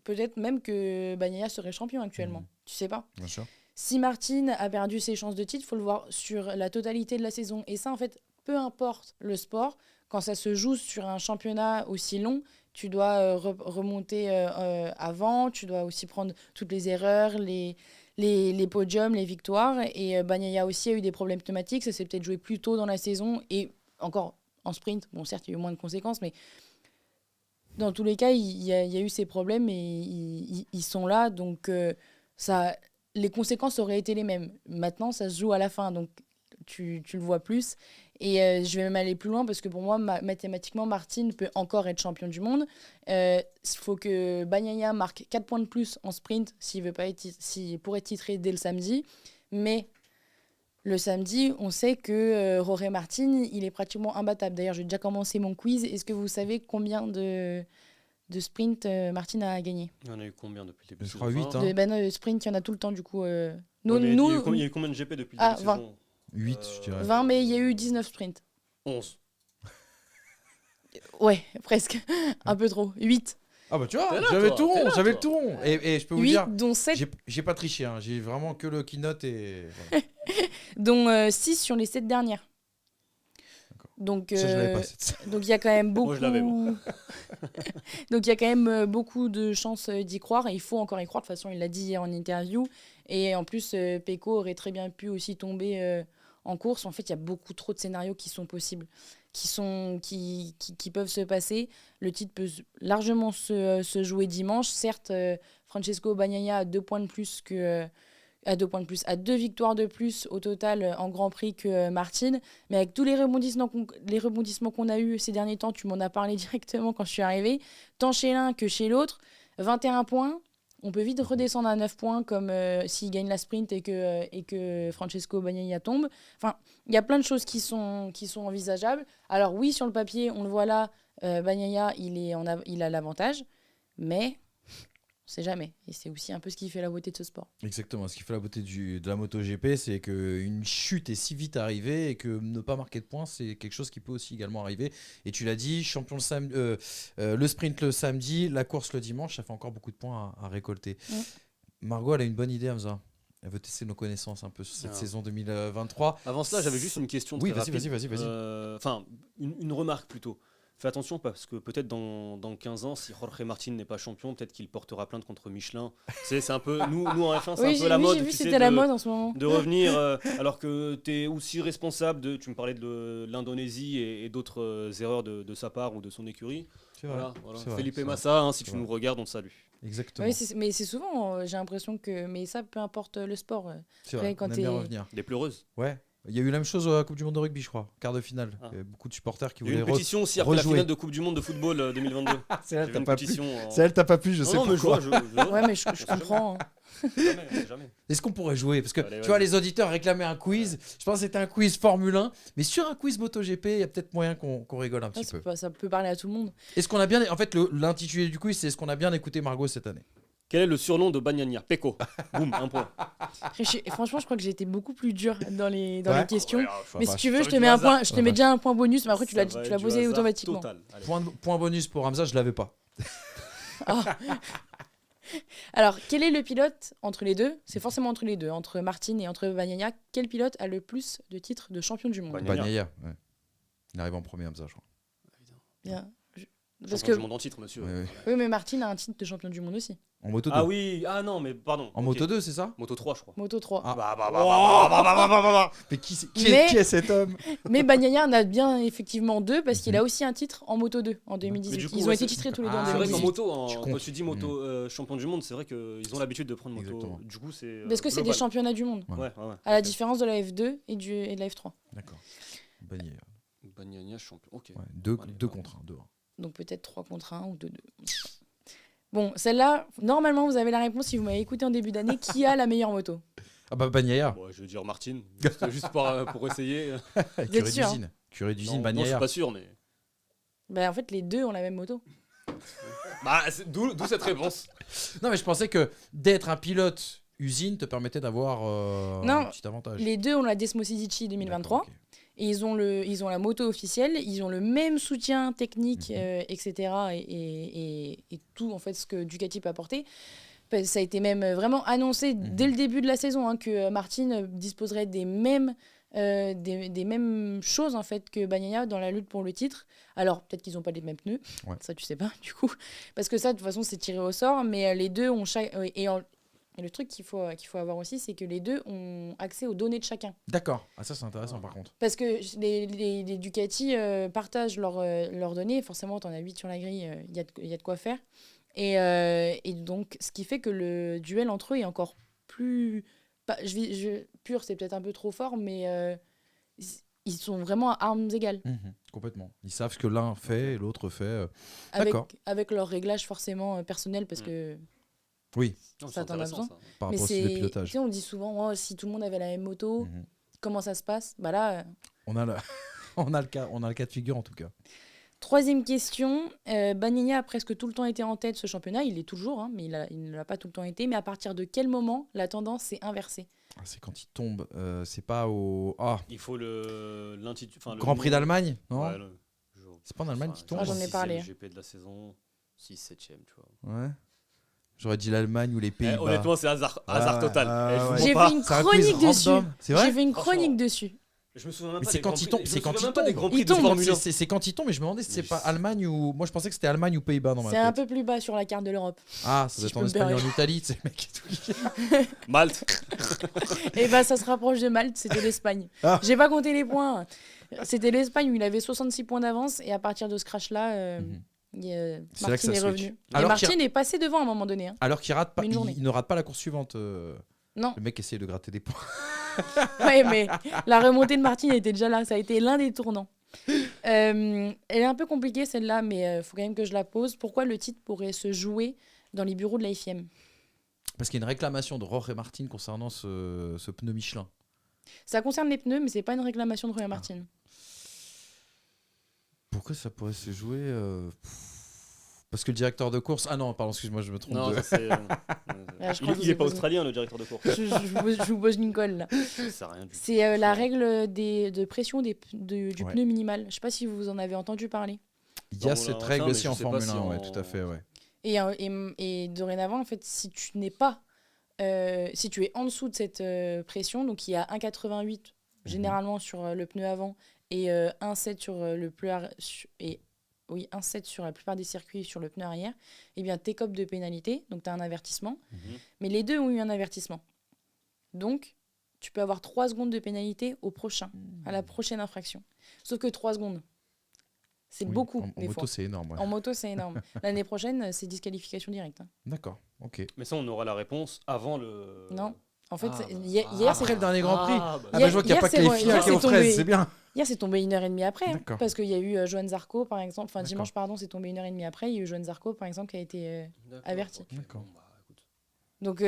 Speaker 4: peut-être même que Bagnaia serait champion actuellement. Tu sais pas.
Speaker 1: Bien sûr.
Speaker 4: Si Martin a perdu ses chances de titre, il faut le voir sur la totalité de la saison. Et ça, en fait, peu importe le sport, quand ça se joue sur un championnat aussi long, tu dois remonter avant, tu dois aussi prendre toutes les erreurs, les podiums, les victoires. Et Bagnaia aussi a eu des problèmes pneumatiques, ça s'est peut-être joué plus tôt dans la saison. Et encore en sprint, bon certes, il y a eu moins de conséquences, mais dans tous les cas, il y a eu ces problèmes et ils sont là. Donc les conséquences auraient été les mêmes. Maintenant, ça se joue à la fin, donc tu le vois plus. Et je vais même aller plus loin parce que pour moi, mathématiquement, Martin peut encore être champion du monde. Il faut que Bagnaia marque 4 points de plus en sprint pour être titré dès le samedi. Mais le samedi, on sait que Jorge Martin, il est pratiquement imbattable. D'ailleurs, j'ai déjà commencé mon quiz. Est-ce que vous savez combien de sprint Martin a gagné?
Speaker 3: Il y en a eu combien depuis le début de
Speaker 1: Je crois
Speaker 3: saison?
Speaker 1: 8.
Speaker 4: Non, sprint, il y en a tout le temps du coup.
Speaker 3: Il y a eu combien de GP depuis le début de
Speaker 4: 20.
Speaker 3: saison?
Speaker 1: 8, je dirais.
Speaker 4: 20, mais il y a eu 19 sprints.
Speaker 3: 11.
Speaker 4: Ouais, presque. Un peu trop. 8.
Speaker 1: Ah bah tu vois,
Speaker 3: T'es là,
Speaker 1: j'avais
Speaker 3: toi,
Speaker 1: tout
Speaker 3: t'es
Speaker 1: rond,
Speaker 3: là,
Speaker 1: j'avais
Speaker 3: toi.
Speaker 1: tout rond. Et je peux vous
Speaker 4: 8,
Speaker 1: dire,
Speaker 4: dont 7.
Speaker 1: j'ai pas triché, hein. J'ai vraiment que le keynote et... Voilà.
Speaker 4: Dont 6 sur les 7 dernières. Donc,
Speaker 1: Ça, je l'avais pas. cette-
Speaker 4: donc il y a quand même beaucoup.
Speaker 3: Moi, je l'avais, moi.
Speaker 4: Donc il y a quand même beaucoup de chances d'y croire et il faut encore y croire. De toute façon, il l'a dit hier en interview. Et en plus, Pecco aurait très bien pu aussi tomber en course. En fait, il y a beaucoup trop de scénarios qui sont possibles, qui peuvent se passer. Le titre peut largement se jouer dimanche. Certes, Francesco Bagnaia a 2 points de plus à 2 victoires de plus au total en Grand Prix que Martin. Mais avec tous les rebondissements qu'on a eus ces derniers temps, tu m'en as parlé directement quand je suis arrivée, tant chez l'un que chez l'autre, 21 points, on peut vite redescendre à 9 points comme s'il gagne la sprint et que Francesco Bagnaia tombe. Enfin, il y a plein de choses qui sont envisageables. Alors oui, sur le papier, on le voit là, Bagnaia, il a l'avantage, mais sait jamais. Et c'est aussi un peu ce qui fait la beauté de ce sport.
Speaker 1: Exactement. Ce qui fait la beauté de la MotoGP, c'est qu'une chute est si vite arrivée et que ne pas marquer de points, c'est quelque chose qui peut aussi également arriver. Et tu l'as dit, le sprint le samedi, la course le dimanche, ça fait encore beaucoup de points à récolter. Margot, elle a une bonne idée, Hamza. Elle veut tester nos connaissances un peu sur cette saison 2023.
Speaker 3: Avant cela, j'avais juste une question très rapide.
Speaker 1: Vas-y.
Speaker 3: Enfin, une remarque plutôt. Fais attention parce que peut-être dans 15 ans, si Jorge Martin n'est pas champion, peut-être qu'il portera plainte contre Michelin. C'est un peu nous en F1, c'est un peu la mode.
Speaker 4: J'ai vu, c'était la mode en ce moment.
Speaker 3: De revenir alors que tu es aussi responsable de. Tu me parlais de l'Indonésie et d'autres erreurs de sa part ou de son écurie.
Speaker 1: C'est vrai.
Speaker 3: Voilà.
Speaker 1: C'est vrai,
Speaker 3: Felipe
Speaker 1: c'est vrai.
Speaker 3: Massa, si tu nous regardes, on te salue.
Speaker 1: Exactement.
Speaker 4: Oui, mais c'est souvent, j'ai l'impression que. Mais ça, peu importe le sport.
Speaker 1: C'est vrai,
Speaker 4: quand
Speaker 1: on aime bien revenir.
Speaker 3: Des pleureuses.
Speaker 1: Ouais. Il y a eu la même chose à la Coupe du Monde de rugby, je crois, quart de finale.
Speaker 3: Ah.
Speaker 1: Il y avait beaucoup de supporters qui
Speaker 3: Il y a
Speaker 1: voulaient
Speaker 3: eu une pétition aussi après la
Speaker 1: rejouer.
Speaker 3: finale de Coupe du Monde de football 2022.
Speaker 1: Celle-là,
Speaker 3: J'ai vu
Speaker 1: t'as
Speaker 3: une
Speaker 1: pas plu.
Speaker 3: pétition.
Speaker 1: Celle-là, t'as pas plu, je sais
Speaker 3: Non, mais
Speaker 1: pourquoi.
Speaker 4: Ouais, mais je comprends. hein.
Speaker 3: Jamais.
Speaker 1: Est-ce qu'on pourrait jouer? Parce que
Speaker 3: Allez,
Speaker 1: tu vois, les auditeurs réclamaient un quiz. Je pense que c'était un quiz Formule 1. Mais sur un quiz MotoGP, il y a peut-être moyen qu'on rigole un petit peu.
Speaker 4: Ça peut parler à tout le monde.
Speaker 1: Est-ce qu'on a bien. En fait, l'intitulé du quiz, c'est est-ce qu'on a bien écouté Margot cette année?
Speaker 3: Quel est le surnom de Bagnaia? Peko. Boum, un point.
Speaker 4: Franchement, je crois que j'ai été beaucoup plus dur dans les
Speaker 1: Ouais.
Speaker 4: questions.
Speaker 3: Ouais,
Speaker 4: mais
Speaker 1: bah,
Speaker 4: si tu veux,
Speaker 3: ça
Speaker 4: je
Speaker 3: va
Speaker 4: te
Speaker 3: être
Speaker 4: mets
Speaker 3: du
Speaker 4: un
Speaker 3: hasard.
Speaker 4: point. Je te mets déjà un point bonus, mais après tu l'as
Speaker 3: du
Speaker 4: posé
Speaker 3: hasard
Speaker 4: automatiquement.
Speaker 3: total. Allez.
Speaker 1: Point bonus pour Hamza, je l'avais pas.
Speaker 4: Alors, quel est le pilote entre les deux? C'est forcément entre les deux, entre Martin et entre Bagnaia. Quel pilote a le plus de titres de champion du monde?
Speaker 3: Bagnaia.
Speaker 1: Bagnaia. Ouais. Il arrive en premier, Hamza, je crois.
Speaker 4: Bien. Parce
Speaker 3: Champion
Speaker 4: que
Speaker 3: du monde en titre, monsieur.
Speaker 1: Ouais, ouais.
Speaker 4: oui, mais Martin a un titre de champion du monde aussi.
Speaker 1: En moto 2.
Speaker 3: Ah oui, non, mais pardon.
Speaker 1: En
Speaker 3: Ok.
Speaker 1: moto 2, c'est ça?
Speaker 3: Moto 3, je crois.
Speaker 4: Moto 3.
Speaker 1: Ah. Mais qui est cet homme?
Speaker 4: Mais Bagnaia en a bien effectivement deux parce qu'il a aussi un titre en moto 2 en 2018.
Speaker 3: Mais du coup,
Speaker 4: Ils ont
Speaker 3: ouais,
Speaker 4: été
Speaker 3: c'est-
Speaker 4: titrés tous les deux en
Speaker 1: Ah,
Speaker 3: C'est vrai qu'en
Speaker 4: 2018.
Speaker 3: moto,
Speaker 1: Tu
Speaker 3: quand
Speaker 1: comptes.
Speaker 3: tu dis moto champion du monde, c'est vrai qu'ils ont l'habitude de prendre moto.
Speaker 1: Exactement.
Speaker 3: Du coup, c'est.
Speaker 4: Parce que c'est des
Speaker 3: global.
Speaker 4: championnats du monde.
Speaker 3: Ouais.
Speaker 4: À la
Speaker 3: Ok.
Speaker 4: différence de la F2 et de la F3.
Speaker 1: D'accord. Bagnaia.
Speaker 3: Bagnaia champion. Ok.
Speaker 1: Ouais, deux
Speaker 3: Allez,
Speaker 1: contre 1.
Speaker 4: Donc peut-être 3 contre 1 ou 2-2. Bon, celle-là, normalement, vous avez la réponse si vous m'avez écouté en début d'année. Qui a la meilleure moto?
Speaker 1: Ah bah Bagnaia.
Speaker 3: Bon, je vais dire Martin, juste pour essayer.
Speaker 1: Curé
Speaker 4: sûr,
Speaker 1: d'usine. Curé d'usine,
Speaker 3: Non, je suis
Speaker 1: Bagnaia.
Speaker 3: pas sûr, mais.
Speaker 4: Bah, en fait, les deux ont la même moto.
Speaker 3: Bah, d'où cette réponse.
Speaker 1: Non, mais je pensais que d'être un pilote usine te permettait d'avoir
Speaker 4: Non,
Speaker 1: un petit avantage.
Speaker 4: Les deux ont la Desmo Sedici 2023.
Speaker 1: D'accord, ok.
Speaker 4: Et ils ont la moto officielle, ils ont le même soutien technique, etc. Et tout, en fait, ce que Ducati peut apporter. Ça a été même vraiment annoncé dès le début de la saison que Martin disposerait des mêmes choses en fait que Bagnaia dans la lutte pour le titre. Alors peut-être qu'ils n'ont pas les mêmes pneus, ça tu sais pas du coup, parce que ça de toute façon c'est tiré au sort, mais les deux ont et le truc qu'il faut avoir aussi, c'est que les deux ont accès aux données de chacun.
Speaker 1: D'accord. Ah, ça c'est intéressant par contre.
Speaker 4: Parce que les Ducati partagent leurs données. Forcément, tu en as 8 sur la grille, il y a de quoi faire. Et donc, ce qui fait que le duel entre eux est encore plus... pur, c'est peut-être un peu trop fort, mais ils sont vraiment à armes égales.
Speaker 1: Complètement. Ils savent ce que l'un fait et l'autre fait.
Speaker 4: Avec,
Speaker 1: D'accord.
Speaker 4: avec leur réglage forcément personnel, parce que...
Speaker 1: Oui,
Speaker 3: Non,
Speaker 4: Ça,
Speaker 3: c'est
Speaker 4: t'en as
Speaker 3: intéressant,
Speaker 4: besoin.
Speaker 3: ça.
Speaker 1: par
Speaker 4: Mais
Speaker 1: rapport au style de
Speaker 4: tu
Speaker 1: pilotage.
Speaker 4: sais, on dit souvent, si tout le monde avait la même moto, comment ça se passe? Bah là...
Speaker 1: On a le cas de figure en tout cas.
Speaker 4: Troisième question, Bagnaia a presque tout le temps été en tête ce championnat, il l'est toujours, hein, mais il ne l'a pas tout le temps été, mais à partir de quel moment la tendance s'est inversée?
Speaker 1: Ah, c'est quand il tombe. C'est pas au
Speaker 3: Il faut le
Speaker 1: Grand Prix d'Allemagne, non?
Speaker 3: Ouais,
Speaker 1: C'est pas en Allemagne qui tombe?
Speaker 4: Ah, j'en ai parlé.
Speaker 3: GP de la saison, 6-7ème, tu vois.
Speaker 1: Ouais. J'aurais dit l'Allemagne ou les Pays-Bas.
Speaker 3: Honnêtement, c'est hasard total.
Speaker 1: ouais.
Speaker 3: Je vous
Speaker 4: J'ai
Speaker 3: mens pas.
Speaker 4: fait une
Speaker 1: C'est un
Speaker 4: chronique
Speaker 1: quiz
Speaker 4: dessus.
Speaker 1: random. C'est vrai?
Speaker 4: J'ai fait une
Speaker 3: Franchement.
Speaker 4: chronique dessus.
Speaker 3: Je me souviens même
Speaker 1: Mais
Speaker 3: pas
Speaker 1: c'est
Speaker 3: des
Speaker 1: quand
Speaker 3: grands
Speaker 1: il
Speaker 3: prix-
Speaker 1: tombe.
Speaker 3: je
Speaker 1: C'est
Speaker 3: me
Speaker 1: quand
Speaker 3: souviens
Speaker 1: il
Speaker 3: même pas des
Speaker 1: tombe.
Speaker 3: grands
Speaker 4: Il
Speaker 3: prix de
Speaker 4: tombe.
Speaker 3: Formule 1.
Speaker 1: C'est quand il tombe, mais je me demandais si c'est
Speaker 3: Mais
Speaker 1: pas
Speaker 3: je-
Speaker 1: Allemagne ou. Moi je pensais que c'était Allemagne ou Pays-Bas dans ma
Speaker 4: C'est
Speaker 1: tête.
Speaker 4: un peu plus bas sur la carte de l'Europe.
Speaker 1: Ah, ça
Speaker 4: si
Speaker 1: doit
Speaker 4: je
Speaker 1: être en
Speaker 4: peux me
Speaker 1: Espagne ou en
Speaker 4: permettre.
Speaker 1: Italie, c'est le mec qui
Speaker 3: Malte.
Speaker 4: Et bah ça se rapproche de Malte, c'était l'Espagne.
Speaker 1: Ah.
Speaker 4: J'ai pas compté les points. C'était l'Espagne où il avait 66 points d'avance et à partir de ce crash-là,
Speaker 1: C'est là que
Speaker 4: Martin
Speaker 1: ça
Speaker 4: est
Speaker 1: switch.
Speaker 4: revenu. Et
Speaker 1: Alors
Speaker 4: Martin
Speaker 1: qu'il-
Speaker 4: est passé devant à un moment donné. Hein.
Speaker 1: Alors qu'il rate pas,
Speaker 4: Une journée.
Speaker 1: il ne rate pas la course suivante.
Speaker 4: Non,
Speaker 1: Le mec essaye de gratter des points.
Speaker 4: ouais, mais la remontée de Martin était déjà là. Ça a été l'un des tournants. Elle est un peu compliquée celle-là, mais il faut quand même que je la pose. Pourquoi le titre pourrait se jouer dans les bureaux de la FIM?
Speaker 1: Parce qu'il y a une réclamation de Jorge Martin concernant ce pneu Michelin.
Speaker 4: Ça concerne les pneus, mais c'est pas une réclamation de Roy Martin.
Speaker 1: Pourquoi ça pourrait se jouer Parce que le directeur de course. Ah non, pardon, excuse-moi, je me trompe.
Speaker 3: Non,
Speaker 1: de-
Speaker 3: ça, c'est.
Speaker 4: Ah, je crois que
Speaker 3: Il
Speaker 4: vous
Speaker 3: est pas
Speaker 4: avez
Speaker 3: australien, le directeur de course.
Speaker 4: je vous pose une colle là.
Speaker 3: Ça sert à rien du tout.
Speaker 4: C'est la règle de pression du
Speaker 1: Ouais.
Speaker 4: pneu minimal. Je sais pas si vous en avez entendu parler.
Speaker 1: Il y a
Speaker 3: Dans
Speaker 1: cette
Speaker 3: la-
Speaker 1: règle
Speaker 3: mais
Speaker 1: aussi
Speaker 3: je
Speaker 1: en
Speaker 3: sais pas
Speaker 1: Formule
Speaker 3: si
Speaker 1: 1, ouais,
Speaker 3: en-
Speaker 1: tout à fait, ouais.
Speaker 4: Et dorénavant, en fait, si tu n'es pas, si tu es en dessous de cette pression, donc il y a 1,88 généralement sur le pneu avant et 1,7 sur le pneu et oui, 1,7 sur la plupart des circuits sur le pneu arrière, eh bien, t'écopes de pénalité, donc tu as un avertissement.
Speaker 3: Mhm.
Speaker 4: Mais les deux ont eu un avertissement. Donc, tu peux avoir 3 secondes de pénalité au prochain, à la prochaine infraction. Sauf que 3 secondes, c'est
Speaker 1: Oui,
Speaker 4: beaucoup,
Speaker 1: en
Speaker 4: des
Speaker 1: moto,
Speaker 4: fois.
Speaker 1: c'est énorme. Ouais.
Speaker 4: En moto, c'est énorme. L'année prochaine, c'est disqualification directe. Hein.
Speaker 1: D'accord, ok.
Speaker 3: Mais ça, on aura la réponse avant le.
Speaker 4: Non. En fait,
Speaker 3: Ah, bah.
Speaker 4: hier,
Speaker 1: Après
Speaker 4: c'est-
Speaker 1: le dernier Grand Prix.
Speaker 3: Ah, bah,
Speaker 1: Ah bah, je vois qu'il n'y a
Speaker 4: hier,
Speaker 1: pas que
Speaker 4: c'est-
Speaker 1: les
Speaker 4: hier,
Speaker 1: filles qui
Speaker 4: c'est
Speaker 1: aux fraises,
Speaker 4: tombé-
Speaker 1: c'est bien.
Speaker 4: hier, c'est tombé 1h30 après. Hein,
Speaker 1: D'accord.
Speaker 4: parce qu'il y a eu Johan Zarco, par exemple. Enfin,
Speaker 1: D'accord.
Speaker 4: dimanche, pardon, c'est tombé 1h30 après. Il y a eu Johan Zarco, par exemple, qui a été.
Speaker 3: d'accord,
Speaker 4: averti.
Speaker 3: ok.
Speaker 1: D'accord.
Speaker 3: Bon, bah, écoute.
Speaker 4: Donc,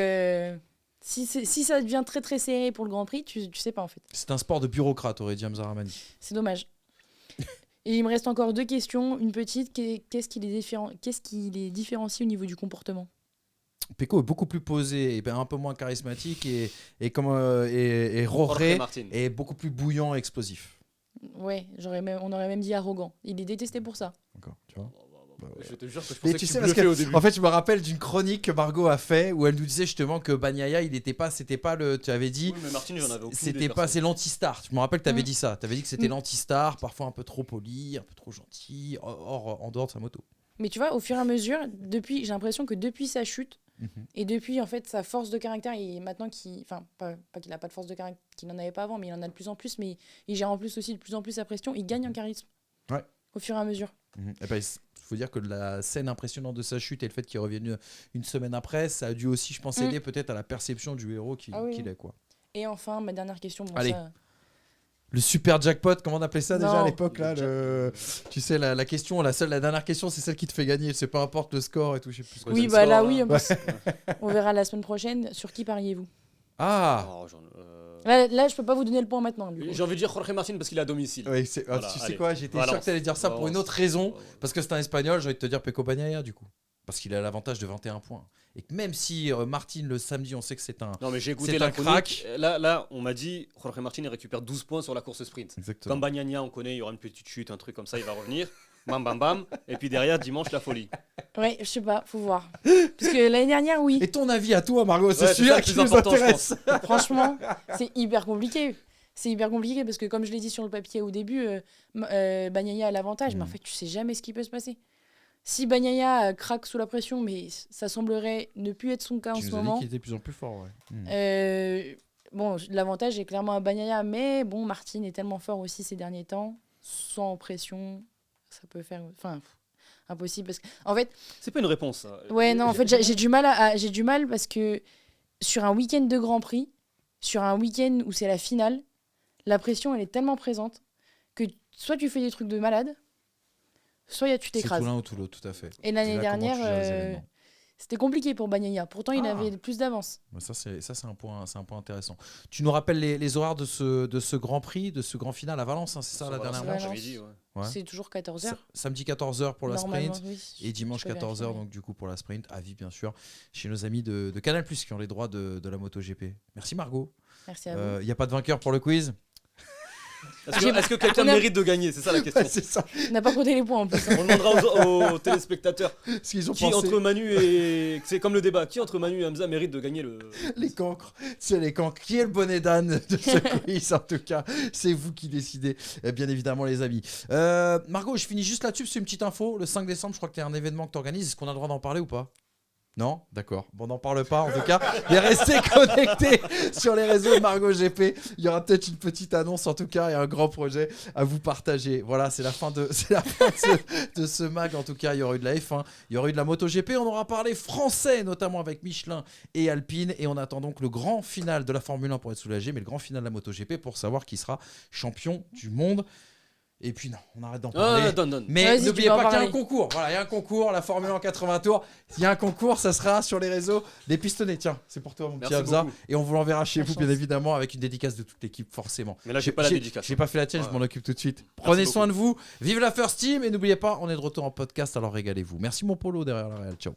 Speaker 4: si ça devient très très serré pour le Grand Prix, tu sais pas en fait.
Speaker 1: C'est un sport de bureaucrate, aurait dit Hamza Rahmani.
Speaker 4: C'est dommage. Et il me reste encore 2 questions. Une petite, qu'est-ce qui les différencie au niveau du comportement?
Speaker 1: Pecco est beaucoup plus posé, et ben un peu moins charismatique et
Speaker 3: Jorge
Speaker 1: Roré
Speaker 3: Martin.
Speaker 1: est beaucoup plus bouillant et explosif.
Speaker 4: Ouais, on aurait même dit arrogant. Il est détesté pour ça.
Speaker 1: D'accord, tu vois.
Speaker 3: Je te jure que je
Speaker 1: Mais
Speaker 3: pensais
Speaker 1: tu
Speaker 3: que
Speaker 1: sais,
Speaker 3: tu
Speaker 1: parce
Speaker 3: bluffais au
Speaker 1: que,
Speaker 3: début.
Speaker 1: en fait, je me rappelle d'une chronique que Margot a fait où elle nous disait justement que Bagnaia, c'était pas le. Tu avais dit.
Speaker 3: Oui, mais Martin, j'en avais aucune
Speaker 1: C'était
Speaker 3: idée,
Speaker 1: pas,
Speaker 3: perso.
Speaker 1: c'est l'anti-star. Je me rappelle que tu avais
Speaker 4: Mm.
Speaker 1: dit ça. Tu avais dit que c'était
Speaker 4: Mm.
Speaker 1: l'anti-star, parfois un peu trop poli, un peu trop gentil, en dehors de sa moto.
Speaker 4: Mais tu vois, au fur et à mesure, j'ai l'impression que depuis sa chute, et depuis en fait sa force de caractère, et maintenant enfin pas qu'il a pas de force de caractère, qu'il n'en avait pas avant, mais il en a de plus en plus, mais il gère en plus aussi de plus en plus sa pression, il gagne en charisme.
Speaker 1: Ouais.
Speaker 4: Au fur et à mesure.
Speaker 1: Et ben, il faut dire que la scène impressionnante de sa chute et le fait qu'il revienne une semaine après, ça a dû aussi, je pense,
Speaker 4: Mm.
Speaker 1: aider peut-être à la perception du héros qu'il
Speaker 4: Ah oui,
Speaker 1: qu'il
Speaker 4: oui.
Speaker 1: est. Quoi.
Speaker 4: Et enfin, ma dernière question. Bon,
Speaker 1: Allez.
Speaker 4: ça-
Speaker 1: Le super jackpot, comment on appelait ça déjà
Speaker 4: Non.
Speaker 1: à l'époque là, Tu sais, la question, la dernière question, c'est celle qui te fait gagner. C'est peu importe le score et tout. Je sais plus.
Speaker 3: Ouais,
Speaker 4: Oui,
Speaker 3: c'est le
Speaker 4: bah là,
Speaker 3: score,
Speaker 4: oui,
Speaker 3: là.
Speaker 4: on verra la semaine prochaine. Sur qui pariez-vous?
Speaker 1: Ah
Speaker 3: Oh,
Speaker 4: Là, je peux pas vous donner le point maintenant. Du coup.
Speaker 3: J'ai envie de dire Jorge Martin parce qu'il est à domicile.
Speaker 1: oui,
Speaker 3: Voilà,
Speaker 1: tu sais
Speaker 3: allez.
Speaker 1: quoi, j'étais
Speaker 3: Balance.
Speaker 1: sûr que tu allais dire ça pour une autre raison.
Speaker 3: Balance.
Speaker 1: Parce que c'est un espagnol, j'ai envie de te dire Pecco Bagnaia du coup. Parce qu'il a l'avantage de 21 points. Et que même si Martin le samedi, on sait que c'est un.
Speaker 3: Non, mais j'ai écouté
Speaker 1: C'est
Speaker 3: la
Speaker 1: un
Speaker 3: chronique. Là, on m'a dit Jorge Martin il récupère 12 points sur la course sprint.
Speaker 1: Exactement.
Speaker 3: Comme Bagnaia, on connaît, il y aura une petite chute, un truc comme ça, il va revenir. Bam, bam, bam. Et puis derrière, dimanche, la folie.
Speaker 4: Ouais, je sais pas, faut voir. Parce que l'année dernière, oui.
Speaker 1: Et ton avis à toi, Margot, c'est
Speaker 3: Ouais, c'est
Speaker 1: celui-là
Speaker 3: ça le
Speaker 1: qui
Speaker 3: plus
Speaker 1: nous
Speaker 3: important, je
Speaker 1: intéresse.
Speaker 4: Franchement, c'est hyper compliqué. C'est hyper compliqué parce que, comme je l'ai dit sur le papier au début, Bagnaia a l'avantage, mais en fait, tu sais jamais ce qui peut se passer. Si Bagnaia craque sous la pression, mais ça semblerait ne plus être son cas en
Speaker 1: Tu
Speaker 4: ce
Speaker 1: nous as dit
Speaker 4: moment.
Speaker 1: qu'il était de plus en plus fort, ouais.
Speaker 4: Bon, l'avantage est clairement à Bagnaia, mais bon, Martin est tellement fort aussi ces derniers temps, sans pression, ça peut faire. Enfin, impossible parce que. En fait,
Speaker 3: C'est pas une réponse, ça.
Speaker 4: ouais, non, en fait, j'ai du mal j'ai du mal parce que sur un week-end de Grand Prix, sur un week-end où c'est la finale, la pression elle est tellement présente que soit tu fais des trucs de malade, soit tu
Speaker 1: C'est tout
Speaker 4: t'écrases.
Speaker 1: l'un ou tout l'autre, tout à fait.
Speaker 4: Et l'année
Speaker 1: C'est là comment
Speaker 4: dernière,
Speaker 1: tu gères les événements.
Speaker 4: c'était compliqué pour Bagnaia. Pourtant, il
Speaker 1: Ah.
Speaker 4: avait plus d'avance.
Speaker 1: Ouais, ça, c'est un point intéressant. Tu nous rappelles les horaires de ce Grand Prix, de ce grand final à Valence, hein, c'est ça, la dernière
Speaker 4: Valence.
Speaker 1: manche
Speaker 3: j'avais dit, ouais.
Speaker 1: Ouais.
Speaker 4: C'est toujours 14h.
Speaker 1: Samedi 14h pour la sprint.
Speaker 4: Oui,
Speaker 1: Et dimanche
Speaker 4: je peux
Speaker 1: 14h,
Speaker 4: vérifier.
Speaker 1: donc du coup pour la sprint, avis bien sûr, chez nos amis de Canal+, qui ont les droits de la MotoGP. Merci Margot.
Speaker 4: Merci à vous.
Speaker 1: Il n'y a pas de vainqueur pour le quiz.
Speaker 3: Est-ce que quelqu'un
Speaker 4: On a-
Speaker 3: mérite de gagner? C'est ça la question.
Speaker 1: C'est ça.
Speaker 4: On n'a pas compté les points en plus.
Speaker 3: On demandera aux téléspectateurs
Speaker 1: Ce qu'ils ont
Speaker 3: qui
Speaker 1: pensé.
Speaker 3: entre Manu et. C'est comme le débat. Qui entre Manu et Hamza mérite de gagner le.
Speaker 1: Les cancres, c'est les cancres. Qui est le bonnet d'âne de ce quiz en tout cas? C'est vous qui décidez, bien évidemment les amis. Margot, je finis juste là-dessus, c'est une petite info. Le 5 décembre, je crois que tu as un événement que tu organises. Est-ce qu'on a le droit d'en parler ou pas? Non? D'accord. Bon, on n'en parle pas en tout cas. Mais restez connectés sur les réseaux de Margot GP. Il y aura peut-être une petite annonce en tout cas et un grand projet à vous partager. Voilà, c'est la fin de ce mag en tout cas. Il y aura eu de la F1, il y aura eu de la MotoGP. On aura parlé français, notamment avec Michelin et Alpine. Et on attend donc le grand final de la Formule 1 pour être soulagé, mais le grand final de la MotoGP pour savoir qui sera champion du monde. Et puis non, on arrête d'en parler.
Speaker 3: Donne.
Speaker 1: Mais
Speaker 4: Vas-y, tu
Speaker 1: n'oubliez
Speaker 4: peux en
Speaker 1: pas qu'il y a un
Speaker 4: parler.
Speaker 1: concours. Voilà, il y a un concours, la Formule 1 80 tours. S'il y a un concours, ça sera sur les réseaux des pistonnets. Tiens, c'est pour toi, mon petit
Speaker 3: Merci
Speaker 1: Hamza.
Speaker 3: beaucoup.
Speaker 1: Et on vous l'enverra chez
Speaker 4: La
Speaker 1: vous,
Speaker 4: chance.
Speaker 1: bien évidemment, avec une dédicace de toute l'équipe, forcément.
Speaker 3: Mais là, j'ai pas la dédicace.
Speaker 1: J'ai pas fait la tienne, je
Speaker 3: Ouais.
Speaker 1: m'en occupe tout de suite. Prenez
Speaker 3: beaucoup.
Speaker 1: soin de vous. Vive la First Team. Et n'oubliez pas, on est de retour en podcast, alors régalez-vous. Merci, mon Polo, derrière la réal. Ciao.